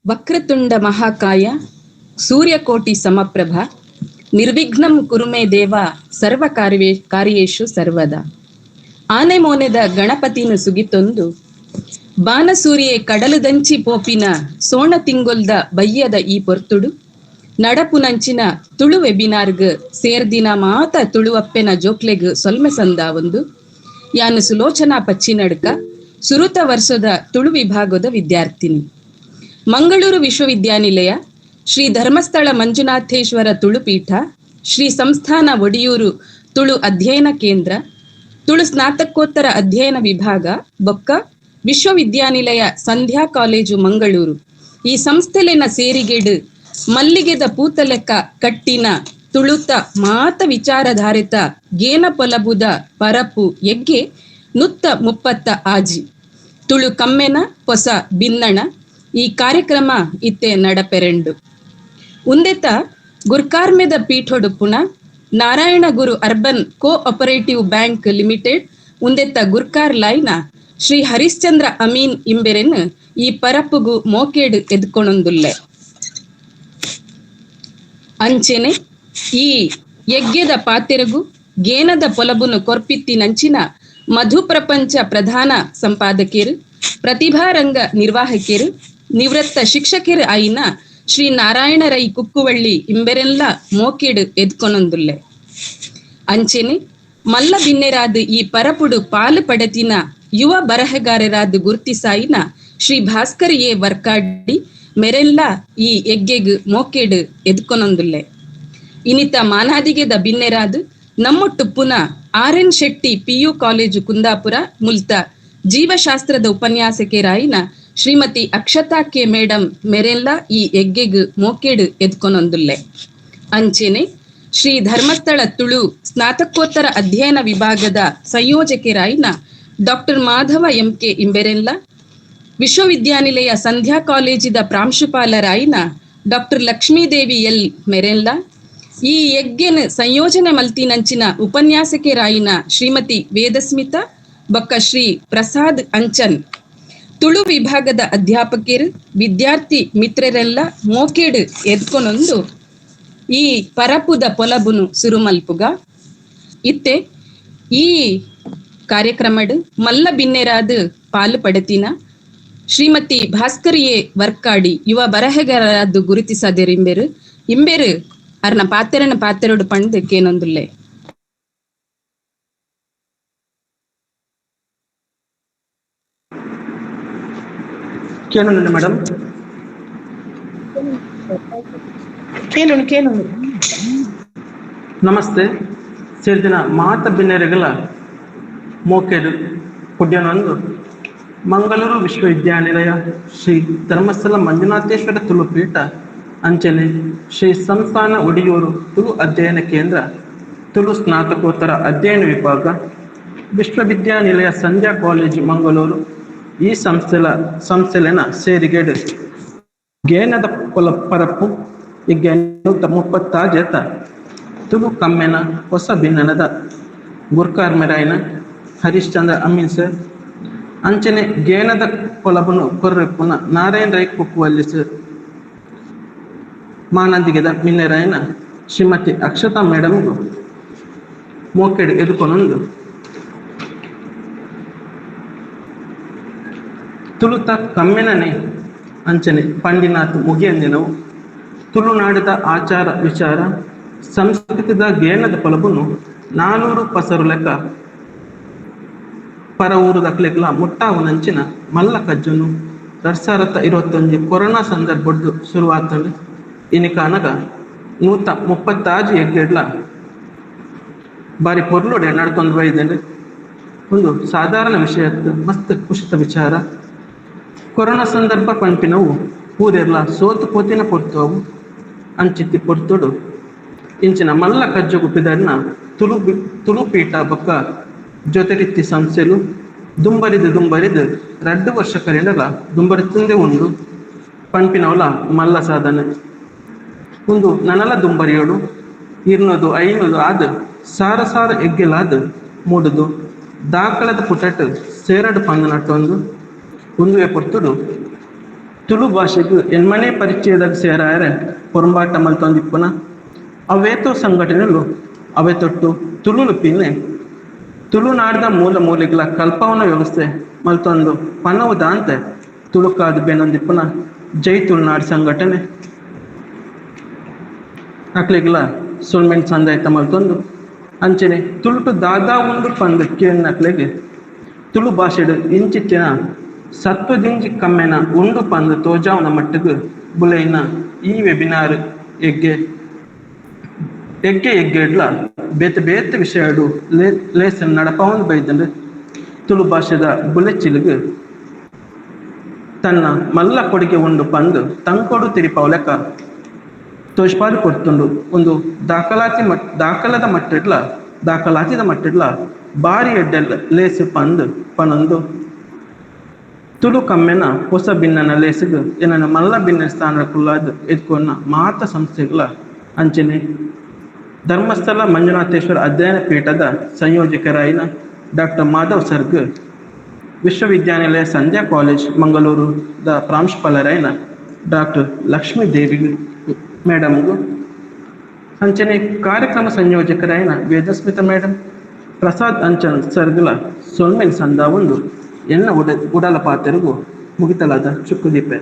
ವಕ್ರತುಂಡ ಮಹಾಕಾಯ ಸೂರ್ಯಕೋಟಿ ಸಮಪ್ರಭ ನಿರ್ವಿಘ್ನಂ ಕುರುಮೇ ದೇವ ಸರ್ವ ಕಾರ್ಯೇಶು ಸರ್ವದಾ. ಆನೆ ಮೋನೆದ ಗಣಪತಿನು ಸುಗಿತೊಂದು ಬಾನಸೂರಿಯೆ ಕಡಲುದಂಚಿ ಪೋಪಿನ ಸೋಣ ತಿಂಗೊಲ್ದ ಬಯ್ಯದ ಈ ಪೊರ್ತುಡು ನಡಪುನಂಚಿನ ತುಳು ವೆಬಿನಾರ್ಗ್ ಸೇರ್ದಿನ ಮಾತ ತುಳುವಪ್ಪೆನ ಜೋಕ್ಲೆಗ್ ಸೊಲ್ಮೆ ಸಂದ ಒಂದು ಯಾನು ಸುಲೋಚನಾ ಪಚ್ಚಿನಡ್ಕ ಸುರುತ ವರ್ಷದ ತುಳು ವಿಭಾಗದ ವಿದ್ಯಾರ್ಥಿನಿ. ಮಂಗಳೂರು ವಿಶ್ವವಿದ್ಯಾನಿಲಯ, ಶ್ರೀ ಧರ್ಮಸ್ಥಳ ಮಂಜುನಾಥೇಶ್ವರ ತುಳುಪೀಠ, ಶ್ರೀ ಸಂಸ್ಥಾನ ಒಡಿಯೂರು ತುಳು ಅಧ್ಯಯನ ಕೇಂದ್ರ, ತುಳು ಸ್ನಾತಕೋತ್ತರ ಅಧ್ಯಯನ ವಿಭಾಗ ಬೊಕ್ಕ ವಿಶ್ವವಿದ್ಯಾನಿಲಯ ಸಂಧ್ಯಾ ಕಾಲೇಜು ಮಂಗಳೂರು ಈ ಸಂಸ್ಥೆಲೆನ ಸೇರಿಗೆಡು ಮಲ್ಲಿಗೆದ ಪೂತಲೆಕ್ಕ ಕಟ್ಟಿನ ತುಳುತ ಮಾತ ವಿಚಾರಧಾರಿತ ಗೇನ ಪೊಲಬುದ ಪರಪು ಎಗ್ಗೆ ನುತ್ತ ಮುಪ್ಪತ್ತ ಆಜಿ ತುಳು ಕಮ್ಮೆನ ಹೊಸ ಬಿನ್ನಣ ಈ ಕಾರ್ಯಕ್ರಮ ಇತ್ತೆ ನಡಪೆರೆಂಡು. ಉಂದೆತ ಗುರ್ಕಾರ್ಮೆದ ಪೀಠೊಡು ಪುಣ Narayana Guru urban cooperative bank limited ಉಂದೆತ ಗುರ್ಕಾರ್ ಲೈನ ಶ್ರೀ ಹರಿಶ್ಚಂದ್ರ ಅಮೀನ್ ಇಂಬೆರೆನ್ ಈ ಪರಪ್ಪುಗು ಮೋಕೇಡು ಎದ್ಕೊಣೊಂದುಲ್ಲೆ. ಅಂಚೆನೆ ಈ ಯಜ್ಞದ ಪಾತೆರಗು ಗೇನದ ಪೊಲಬುನು ಕೊರ್ಪಿತ್ತಿನಂಚಿನ ಮಧು ಪ್ರಪಂಚ ಪ್ರಧಾನ ಸಂಪಾದಕಿಯರು, ಪ್ರತಿಭಾರಂಗ ನಿರ್ವಾಹಕಿಯರು, ನಿವೃತ್ತ ಶಿಕ್ಷಕರು ಆಯಿನ ಶ್ರೀ ನಾರಾಯಣ ರೈ ಕುಕ್ಕುವಳ್ಳಿ ಇಂಬೆರೆಲ್ಲ ಮೋಕೆಡು ಎದ್ಕೊನೊಂದುಲ್ಲೆ. ಅಂಚೆನೆ ಮಲ್ಲ ಬಿನ್ನೆರಾದ ಈ ಪರಪುಡು ಪಾಲು ಪಡೆತಿನ ಯುವ ಬರಹಗಾರರಾದ ಗುರ್ತಿಸಾಯಿನ ಶ್ರೀ ಭಾಸ್ಕರ್ ಎ ವರ್ಕಾಡಿ ಮೆರೆಲ್ಲ ಈ ಯಜ್ಞೆಗ್ ಮೋಕೆಡು ಎದ್ಕೊನೊಂದುಲ್ಲೆ. ಇನಿತ ಮಾನಾದಿಗೆದ ಬಿನ್ನೆರಾದ ನಮ್ಮೊಟ್ಟು ಪುನ R N. Shetty PU college Kundapura ಮುಲ್ತ ಜೀವಶಾಸ್ತ್ರದ ಉಪನ್ಯಾಸಕರಾಯಿನ ಶ್ರೀಮತಿ ಅಕ್ಷತಾ ಕೆ ಮೇಡಂ ಮೆರೆಲ್ಲ ಈ ಯಜ್ಞೆಗ್ ಮೋಕೆಡು ಎದ್ಕೊನೊಂದುಲ್ಲೆ. ಅಂಚೆನೆ ಶ್ರೀ ಧರ್ಮಸ್ಥಳ ತುಳು ಸ್ನಾತಕೋತ್ತರ ಅಧ್ಯಯನ ವಿಭಾಗದ ಸಂಯೋಜಕರಾಯಿನ ಡಾಕ್ಟರ್ ಮಾಧವ MK ಇಂಬೆರೆಲ್ಲ, ವಿಶ್ವವಿದ್ಯಾನಿಲಯ ಸಂಧ್ಯಾ ಕಾಲೇಜಿದ ಪ್ರಾಂಶುಪಾಲರಾಯಿನ ಡಾಕ್ಟರ್ ಲಕ್ಷ್ಮೀದೇವಿ ಎಲ್ ಮೆರೆಲ್ಲ, ಈ ಯಜ್ಞನ ಸಂಯೋಜನೆ ಮಲ್ತಿನಂಚಿನ ಉಪನ್ಯಾಸಕರಾಯಿನ ಶ್ರೀಮತಿ ವೇದಸ್ಮಿತಾ ಬೊಕ್ಕ ಶ್ರೀ ಪ್ರಸಾದ್ ಅಂಚನ್, ತುಳು ವಿಭಾಗದ ಅಧ್ಯಾಪಕರು, ವಿದ್ಯಾರ್ಥಿ ಮಿತ್ರರೆಲ್ಲ ಮೋಕೆಡು ಎದ್ಕೊನೊಂದು ಈ ಪರಪುದ ಪೊಲಬುನು ಸುರುಮಲ್ಪುಗ. ಇತ್ತೆ ಈ ಕಾರ್ಯಕ್ರಮಡ್ ಮಲ್ಲ ಬಿನ್ನೆರಾದ ಪಾಲು ಪಡೆತಿನ ಶ್ರೀಮತಿ ಭಾಸ್ಕರ್ ಎ ವರ್ಕಾಡಿ ಯುವ ಬರಹಗಾರರಾದ ಗುರುತಿಸದಿರಿಂಬೆರು ಇಂಬೆರು ಅರ್ನ ಪಾತೆರಡು ಪಂಡ್ ಕೇನೊಂದುಲ್ಲೆ. ಕೇಳೋಣ ಮೇಡಮ್. ಕೇಳೋಣ. ನಮಸ್ತೆ. ಸೇರಿದಿನ ಮಾತ ಬಿನ್ನೆರೆಗಳ ಮೋಕೆಡು ಪುಡ್ಯನೊಂದು ಮಂಗಳೂರು ವಿಶ್ವವಿದ್ಯಾನಿಲಯ, ಶ್ರೀ ಧರ್ಮಸ್ಥಳ ಮಂಜುನಾಥೇಶ್ವರ ತುಳುಪೀಠ, ಅಂಚನೆ ಶ್ರೀ ಸಂಸ್ಥಾನ ಒಡಿಯೂರು ತುಳು ಅಧ್ಯಯನ ಕೇಂದ್ರ, ತುಳು ಸ್ನಾತಕೋತ್ತರ ಅಧ್ಯಯನ ವಿಭಾಗ, ವಿಶ್ವವಿದ್ಯಾನಿಲಯ ಸಂಧ್ಯಾ ಕಾಲೇಜು ಮಂಗಳೂರು ಈ ಸಂಸ್ಥೆಲೆನ ಸೇರಿಗೆಡು ಗೇನದ ಪರಪ್ಪು ಈಗ 130 ತುಳು ಕಮ್ಮೆನ ಹೊಸ ಭಿನ್ನನದ ಗುರ್ಕಾರ್ಮೆರಾಯಿನ ಹರಿಶ್ಚಂದ್ರ ಅಮೀನ್ ಸರ್, ಅಂಚನೆ ಗೇನದ ಕೊಲಬುನು ಕೊರ್ರೆಪ್ಪುನ ನಾರಾಯಣ ರೈ ಕುಕ್ಕುವಳ್ಳಿ ಸರ್, ಮಾನಂದಿಗೆದ ಮಿನ್ನೆರಾಯಿನ ಶ್ರೀಮತಿ ಅಕ್ಷತಾ ಮೇಡಮ್ಗೂ ಮೋಕೆಡು ಎದುಕೊನೊಂದು ತುಳುತ ಕಮ್ಮೆನನೆ ಅಂಚನೆ ಪಂಡಿನಾಥ್ ಮುಗಿಯಂದಿನವು ತುಳುನಾಡಿದ ಆಚಾರ ವಿಚಾರ ಸಂಸ್ಕೃತದ ಗೇನದ ಪೊಲಬುನು 400 ಪಸರು ಲೆಕ್ಕ ಪರ ಊರು ದಕ್ಲೆಗ್ಲ ಮುಟ್ಟಾವುನಂಚಿನ ಮಲ್ಲ ಕಜ್ಜುನು 2021 ಕೊರೋನಾ ಸಂದರ್ಭದ್ದು ಶುರುವಾತಂಡು ಇನಿಕಾನಗ 136 ಯಜ್ಞೆಡ್ಲ ಬಾರಿ ಪೊರ್ಲುಡೆ ನಡ್ಕೊಂಡು ಬೈದಂಡು ಒಂದು ಸಾಧಾರಣ ವಿಷಯತ್ತು ಮಸ್ತ್ ಖುಷಿತ ವಿಚಾರ. ಕೊರೋನಾ ಸಂದರ್ಭ ಪಂಪಿನವು ಊರೆಲ್ಲ ಸೋತು ಪೋತಿನ ಪೊರ್ತುವು ಅಂಚಿತ್ತಿ ಪೊರ್ತುಡು ಇಂಚಿನ ಮಲ್ಲ ಕಜ್ಜು ಗುಪ್ಪಿದನ್ನ ತುಳುಪೀಠ ಬೊಕ್ಕ ಜೊತೆರಿತ್ತಿ ಸಂಸ್ಥೆಲು ದುಂಬರಿದು 2 ವರ್ಷ ಕರೆಂಡಲ ದುಂಬರಿತಂದೆ ಉಂಡು ಪಂಪಿನವಲ ಮಲ್ಲ ಸಾಧನೆ ಒಂದು ನನಲ ದುಂಬರಿಯೋಡು 200-500 ಆದ ಸಾರ ಎಗ್ಗೆಲಾದ ಮೂಡುದು ದಾಖಲದ ಪುಟಟ್ ಸೇರಡು ಪಂದು ನಟ್ಟೊಂದು ಒಂದುವೆ ಪೊರ್ತುಡು ತುಳು ಭಾಷೆಗೂ ಎನ್ಮನೆ ಪರಿಚಯದಾಗ ಸೇರಾರೆ ಪೊರಂಬಾಟ ಮಲ್ತೊಂದಿಪ್ಪುನ ಅವೇತೋ ಸಂಘಟನೆಗಳು ಅವೇ ತೊಟ್ಟು ತುಳುಲು ಪಿನ್ನೆ ತುಳುನಾಡಿನ ಮೂಲ ಮೂಲೆಗಳ ಕಲ್ಪವನ ವ್ಯವಸ್ಥೆ ಮಲ್ತೊಂದು ಪನ್ನವು ದಾಂತೆ ತುಳುಕಾದ ಬೇನೊಂದಿಪ್ಪುನ ಜೈ ತುಳುನಾಡು ಸಂಘಟನೆ ಅಕ್ಲಿಗಳ ಸುಳ್ಮೆಣ್ ಸಂದಾಯ್ತ ಮಲ್ತೊಂದು ಅಂಚನೆ ತುಳುಟು ದಾದಾ ಉಂಡು ಪಂದು ಕೇಳಿನಕ್ಲೆಗೆ ತುಳು ಭಾಷೆಡು ಇಂಚಿತ್ತಿನ ಸತ್ವದಿಂಜಿ ಕಮ್ಮೆನ ಉಂಡು ಪಂದು ತೋಜಾವನ ಮಟ್ಟಿಗೆ ಬುಲೆಯಿನ ಈ ವೆಬಿನಾರ್ ಎಗ್ಗೆ ಎಗ್ಗೆಡ್ಲ ಬೇತೆ ಬೇತೆ ವಿಷಯಡು ಲೇಸನ್ ನಡಪವನ್ ಬೈದಂಡು ತುಳು ಭಾಷೆದ ಬುಲೆಚ್ಚಿಲಿಗೆ ತನ್ನ ಮಲ್ಲ ಕೊಡುಗೆ ಉಂಡು ಪಂದು ತಂಕೊಡು ತಿರಿಪವಲೆಕ ತೋಷ್ಪಾದು ಕೊಡ್ತುಂಡು ಒಂದು ದಾಖಲಾತಿದ ಮಟ್ಟಿಡ್ಲ ಬಾರಿ ಎಡ್ಡೆಲ್ಲ ಲೇಸು ಪನೊಂದು ತುಳು ಕಮ್ಮೆನ ಹೊಸ ಭಿನ್ನನ ಲೇಸಿಗೆ ಏನನ್ನ ಮಲ್ಲ ಭಿನ್ನ ಸ್ಥಾನ ಕುಲ್ಲಾದ ಎದ್ಕೊನ್ನ ಮಾತ ಸಂಸ್ಥೆಗಳ ಅಂಚನೆ ಧರ್ಮಸ್ಥಳ ಮಂಜುನಾಥೇಶ್ವರ ಅಧ್ಯಯನ ಪೀಠದ ಸಂಯೋಜಕರಾಯಿನ ಡಾಕ್ಟರ್ ಮಾಧವ್ ಸರ್ಗ್ ವಿಶ್ವವಿದ್ಯಾನಿಲಯ ಸಂಧ್ಯಾ ಕಾಲೇಜ್ ಮಂಗಳೂರುದ ಪ್ರಾಂಶುಪಾಲರಾಯಿನ ಡಾಕ್ಟರ್ ಲಕ್ಷ್ಮೀ ದೇವಿ ಮೇಡಮ್ಗೂ ಅಂಚನೆ ಕಾರ್ಯಕ್ರಮ ಸಂಯೋಜಕರಾಯಿನ ವೇದಸ್ಮಿತಾ ಮೇಡಮ್ ಪ್ರಸಾದ್ ಅಂಚನ್ ಸರ್ಗಳ ಸೊಲ್ಮೆನ್ ಸಂದ ಒಂದು ಎನ್ನ ಉಡಲ ಪಾತೆರಿಗೂ ಮುಗಿತಲಾದ ಚುಕ್ಕುದೀಪೆ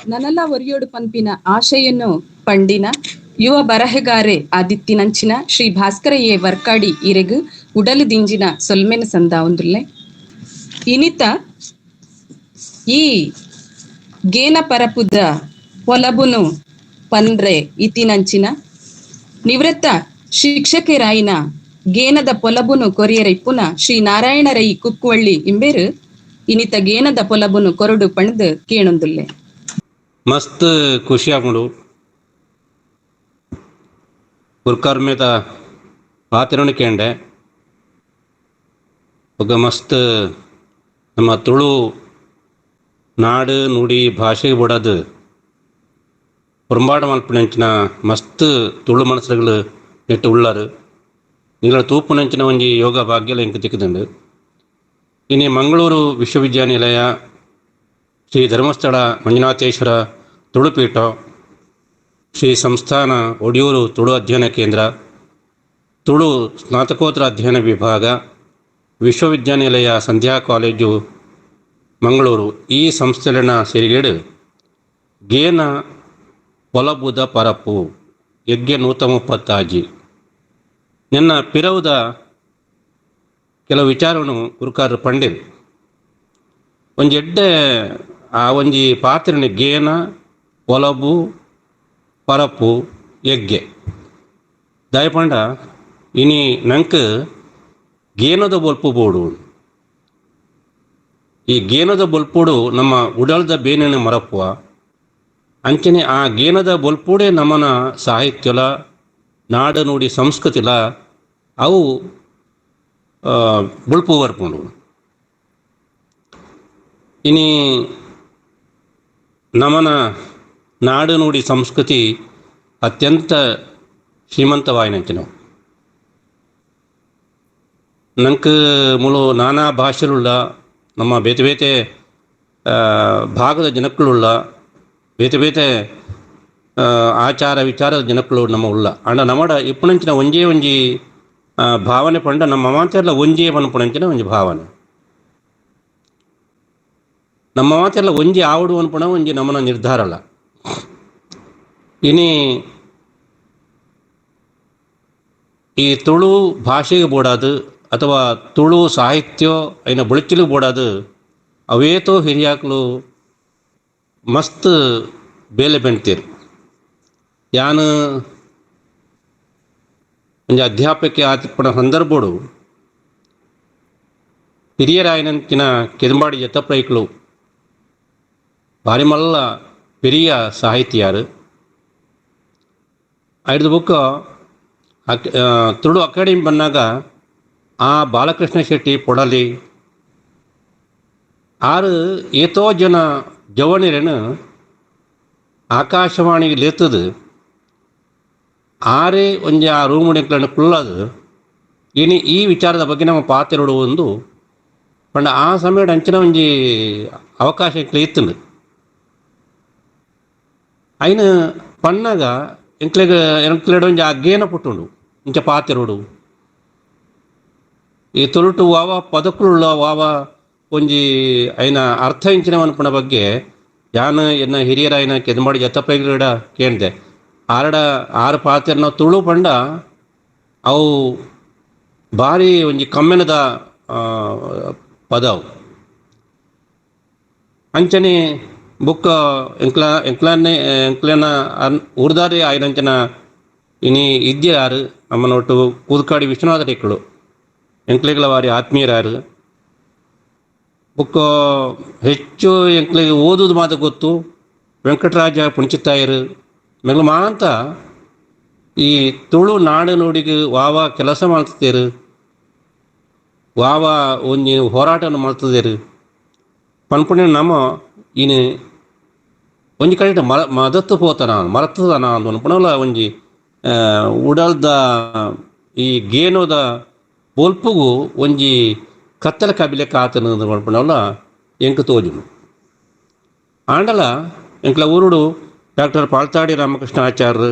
ನನ್ನಲ್ಲ ಒರಿಯೋಡು ಪಂಪಿನ ಆಶೆಯನ್ನು ಪಂಡಿನ ಯುವ ಬರಹಗಾರೆ ಆದಿತ್ತಿನಂಚಿನ ಶ್ರೀ ಭಾಸ್ಕರ ಎ ವರ್ಕಾಡಿ ಇರೆಗು ಉಡಲು ದಿಂಜಿನ ಸೊಲ್ಮೆನ ಸಂದ ಒಂದುಲ್ಲೆ ಇನಿತ ಈ ಗೇನ ಪರಪುದ ಪೊಲಬುನು ಪನ್ರೆ ಇತಿನಂಚಿನ ನಿವೃತ್ತ ಶಿಕ್ಷಕರಾಯಿನ ಗೇನದ ಪೊಲಬುನು ಕೊರಿಯರೈಪುನ ಶ್ರೀ ನಾರಾಯಣ ರೈ ಕುಕ್ಕುವಳ್ಳಿ ಇಂಬೇರು ಇನಿತ ಗೇನದ ಪೊಲಬುನು ಕೊರಡು ಪಣದು ಕೇಣೊಂದುಲ್ಲೆ ಮಸ್ತ್ ಖುಷಿ ಆಗುಂಡು ಗುರ್ಕಾರ್ ಮೇತ ಪಾತಿರಣ ಕೇಂಡೆ ಒಗ ಮಸ್ತ್ ನಮ್ಮ ತುಳು ನಾಡು ನುಡಿ ಭಾಷೆಗೆ ಬಿಡೋದು ಪುರಂಬಾಡ ಮಲ್ಪನಂಚಿನ ಮಸ್ತ್ ತುಳು ಮನಸ್ಸುಗಳು ನೆಟ್ಟು ಉಳ್ಳಾರು ನಿಗಳ ತೂಪುನಂಚಿನ ಒಂಜಿ ಯೋಗ ಭಾಗ್ಯಲ ಇಂಕ ತಿಕ್ಕದುಂಡು ಇನ್ನು ಮಂಗಳೂರು ವಿಶ್ವವಿದ್ಯಾನಿಲಯ ಶ್ರೀ ಧರ್ಮಸ್ಥಳ ಮಂಜುನಾಥೇಶ್ವರ ತುಳುಪೀಠ ಶ್ರೀ ಸಂಸ್ಥಾನ ಒಡಿಯೂರು ತುಳು ಅಧ್ಯಯನ ಕೇಂದ್ರ ತುಳು ಸ್ನಾತಕೋತ್ತರ ಅಧ್ಯಯನ ವಿಭಾಗ ವಿಶ್ವವಿದ್ಯಾನಿಲಯ ಸಂಧ್ಯಾ ಕಾಲೇಜು ಮಂಗಳೂರು ಈ ಸಂಸ್ಥೆಗಳನ್ನ ಸೇರಿಗೇಡು ಗೇನ ಪೊಲಬುದ ಪರಪ್ಪು ಯಗ್ಗೆ 130 ನಿನ್ನ ಪಿರವುದ ಕೆಲವು ವಿಚಾರವನ್ನು ಗುರುಕಾರರು ಪಂಡಿರು ಒಂಜಿ ಎಡ್ಡೆ ಆ ಒಂಜಿ ಪಾತ್ರೆನ ಗೇನ ಪೊಲಬು ಪರಪ್ಪು ಯಗ್ಗೆ ದಯಪಂಡ ಇನಿ ನಂಕ್ ಗೇನದ ಬೊಲ್ಪು ಬೋಡು ಈ ಗೇನದ ಬೊಲ್ಪುಡು ನಮ್ಮ ಉಡಲ್ದ ಬೇನೆನ ಮರಪ್ಪುವ ಅಂಚನೆ ಆ ಗೇನದ ಬೊಲ್ಪುಡೆ ನಮ್ಮನ ಸಾಹಿತ್ಯಲ ನಾಡು ನುಡಿ ಸಂಸ್ಕೃತಿಲ ಅವು ಬುಳ್ಪು ಬರ್ಪುಂಡು ಇನಿ ನಮ್ಮನ ನಾಡು ನುಡಿ ಸಂಸ್ಕೃತಿ ಅತ್ಯಂತ ಶ್ರೀಮಂತವಾಯಿನಂಚಿನವು ನಂಗೆ ಮುಳು ನಾನಾ ಭಾಷೆಲುಳ್ಳ ನಮ್ಮ ಬೇತೆ ಬೇತೆ ಭಾಗದ ಜನಕ್ಕಳುಳ್ಳ ಬೇತೆ ಬೇತೆ ಆಚಾರ ವಿಚಾರದ ಜನಕ್ಕಳು ನಮ್ಮ ಉಳ್ಳ ಅಂಡ ನಮ್ಮಡ ಇಪ್ಪುನಂಚಿನ ಒಂಜೇ ಒಂಜಿ ಭಾವನೆ ಪಂಡ ನಮ್ಮ ಮಾತೆಲ್ಲ ಒಂಜೇ ಪನ್ಪುನಂಚಿನ ಒಂಜಿ ಭಾವನೆ ನಮ್ಮ ಮಾತೆಲ್ಲ ಒಂಜಿ ಆವಡು ಅನ್ಪುಣ ಒಂಜಿ ನಮ್ಮನ ನಿರ್ಧಾರ ಅಲ್ಲ ಇನಿ ಈ ತುಳು ಭಾಷೆಗೆ ಬೋಡಾದು ಅಥವಾ ತುಳು ಸಾಹಿತ್ಯ ಐನ ಬುಳಕಿಲಿಗೆ ಬೋಡಾದು ಅವೇತೋ ಹಿರಿಯಾಕ್ಲು ಮಸ್ತ್ ಬೇಲೆ ಬೆಣ್ತೀರು ಯಾನು ಒಂಜಿ ಅಧ್ಯಾಪಕ ಆತಿಪ್ಪಣ ಸಂದರ್ಭಡು ಹಿರಿಯರಾಯನಂಚಿನ ಕೆದಂಬಾಡಿ ಜತ್ತಪ್ರೈಕ್ಲು ಭಾರಿ ಮಲ್ಲ ಪೆರಿಯ ಸಾಹಿತಿಯಾರು ಐದು ಬುಕ್ ತುಳು ಅಕಾಡೆಮಿ ಬಂದಾಗ ಆ ಬಾಲಕೃಷ್ಣ ಶೆಟ್ಟಿ ಪೊಡಲಿ ಆರು ಏತೋ ಜನ ಜವಣಿರೇನು ಆಕಾಶವಾಣಿಗೆ ಲೇತದು ಆರೇ ಆ ರೂಮುಡಿಗಳನ್ನು ಕುಳ್ಳದು ಇನಿ ಈ ವಿಚಾರದ ಬಗ್ಗೆ ನಮ್ಮ ಪಾತೆರಡು ಒಂದು ಪಂಡ ಆ ಸಮಯಡ್ ಅಂಚಿನ ಒಂಜಿ ಅವಕಾಶ ಎಂಕ್ಲೆ ಇತ್ತುಂಡು. ಐನ ಪನ್ನಗ ಎಂಕ್ಲೆಡ್ ಒಂಜಿ ಆ ಗೇನ ಪುಟ್ಟುಂಡು ಇಂಚ ಪಾತೆರೋಡು ಈ ತೊಲುಟು ವಾವ ಪದಕುಳುಳ್ಳ ವಾವ ಒಂಜಿ ಐನ ಅರ್ಥ ಇಂಚಿನ ಅನ್ಪುಣ ಬಗ್ಗೆ ಯಾನ್ ಎನ್ನ ಹಿರಿಯರ ಐನ ಕೆದಮಾಡಿ ಜತ್ತಪ್ಪೈಗಡ ಕೇಳಿದೆ. ಆರು ಪಾತೆರ್ನ ತುಳು ಪಂಡ ಅವು ಭಾರಿ ಒಂಜಿ ಕಮ್ಮೆನದ ಪದವು ಅಂಚನೆ ಬುಕ್ಕ ಎಂಕ್ಲನ ಉರ್ದಾರೆ ಆಯ್ನಂಚನ ಇನಿ ಇದ್ಯ ಯಾರು ನಮ್ಮನೊಟ್ಟು ಕೂದಕಾಡಿ ವಿಶ್ವನಾಥ ಟೆಕ್ಕಳು ಎಂಕ್ಲೆಗಳ ವಾರಿ ಆತ್ಮೀಯರಾರು. ಬುಕ್ಕ ಹೆಚ್ಚು ಎಂಕ್ಲೆಗೆ ಓದುದು ಮಾತ್ರ ಗೊತ್ತು. ವೆಂಕಟರಾಜ ಪುಣಚಿತ್ತಾಯರು ಮೆಲ್ಲ ಮಾಂತ ಈ ತುಳು ನಾಡು ನುಡಿಗೆ ವಾವ ಕೆಲಸ ಮಾಡ್ತಿದ್ದೇರು, ವಾವ ಒಂಜಿ ಹೋರಾಟವನ್ನು ಮಾಡ್ತಿದ್ದೇರು ಪನ್ಪುಣ್ಯ ನಮ್ಮ ಇನ್ನು ಒಂಜಿ ಕಡೆ ಮದತ್ತು ಪೋತನ ಮರತದನ ಅಂತ ಅನ್ಪುಣಲ್ಲ ಒಂಜಿ ಉಡಲ್ದ ಈ ಗೇನೋದ ಬೊಲ್ಪುಗು ಒಂಜಿ ಕತ್ತಲ ಕಬಿಲೆ ಕಾತನ ಅನ್ಪುಣಲ್ಲ ಎಂಕ್ ತೋಜುನು. ಆಂಡಲ ಎಂಕ್ಲ ಊರುಡು ಡಾಕ್ಟರ್ ಪಾಳ್ತಾಡಿ ರಾಮಕೃಷ್ಣ ಆಚಾರ್ಯ,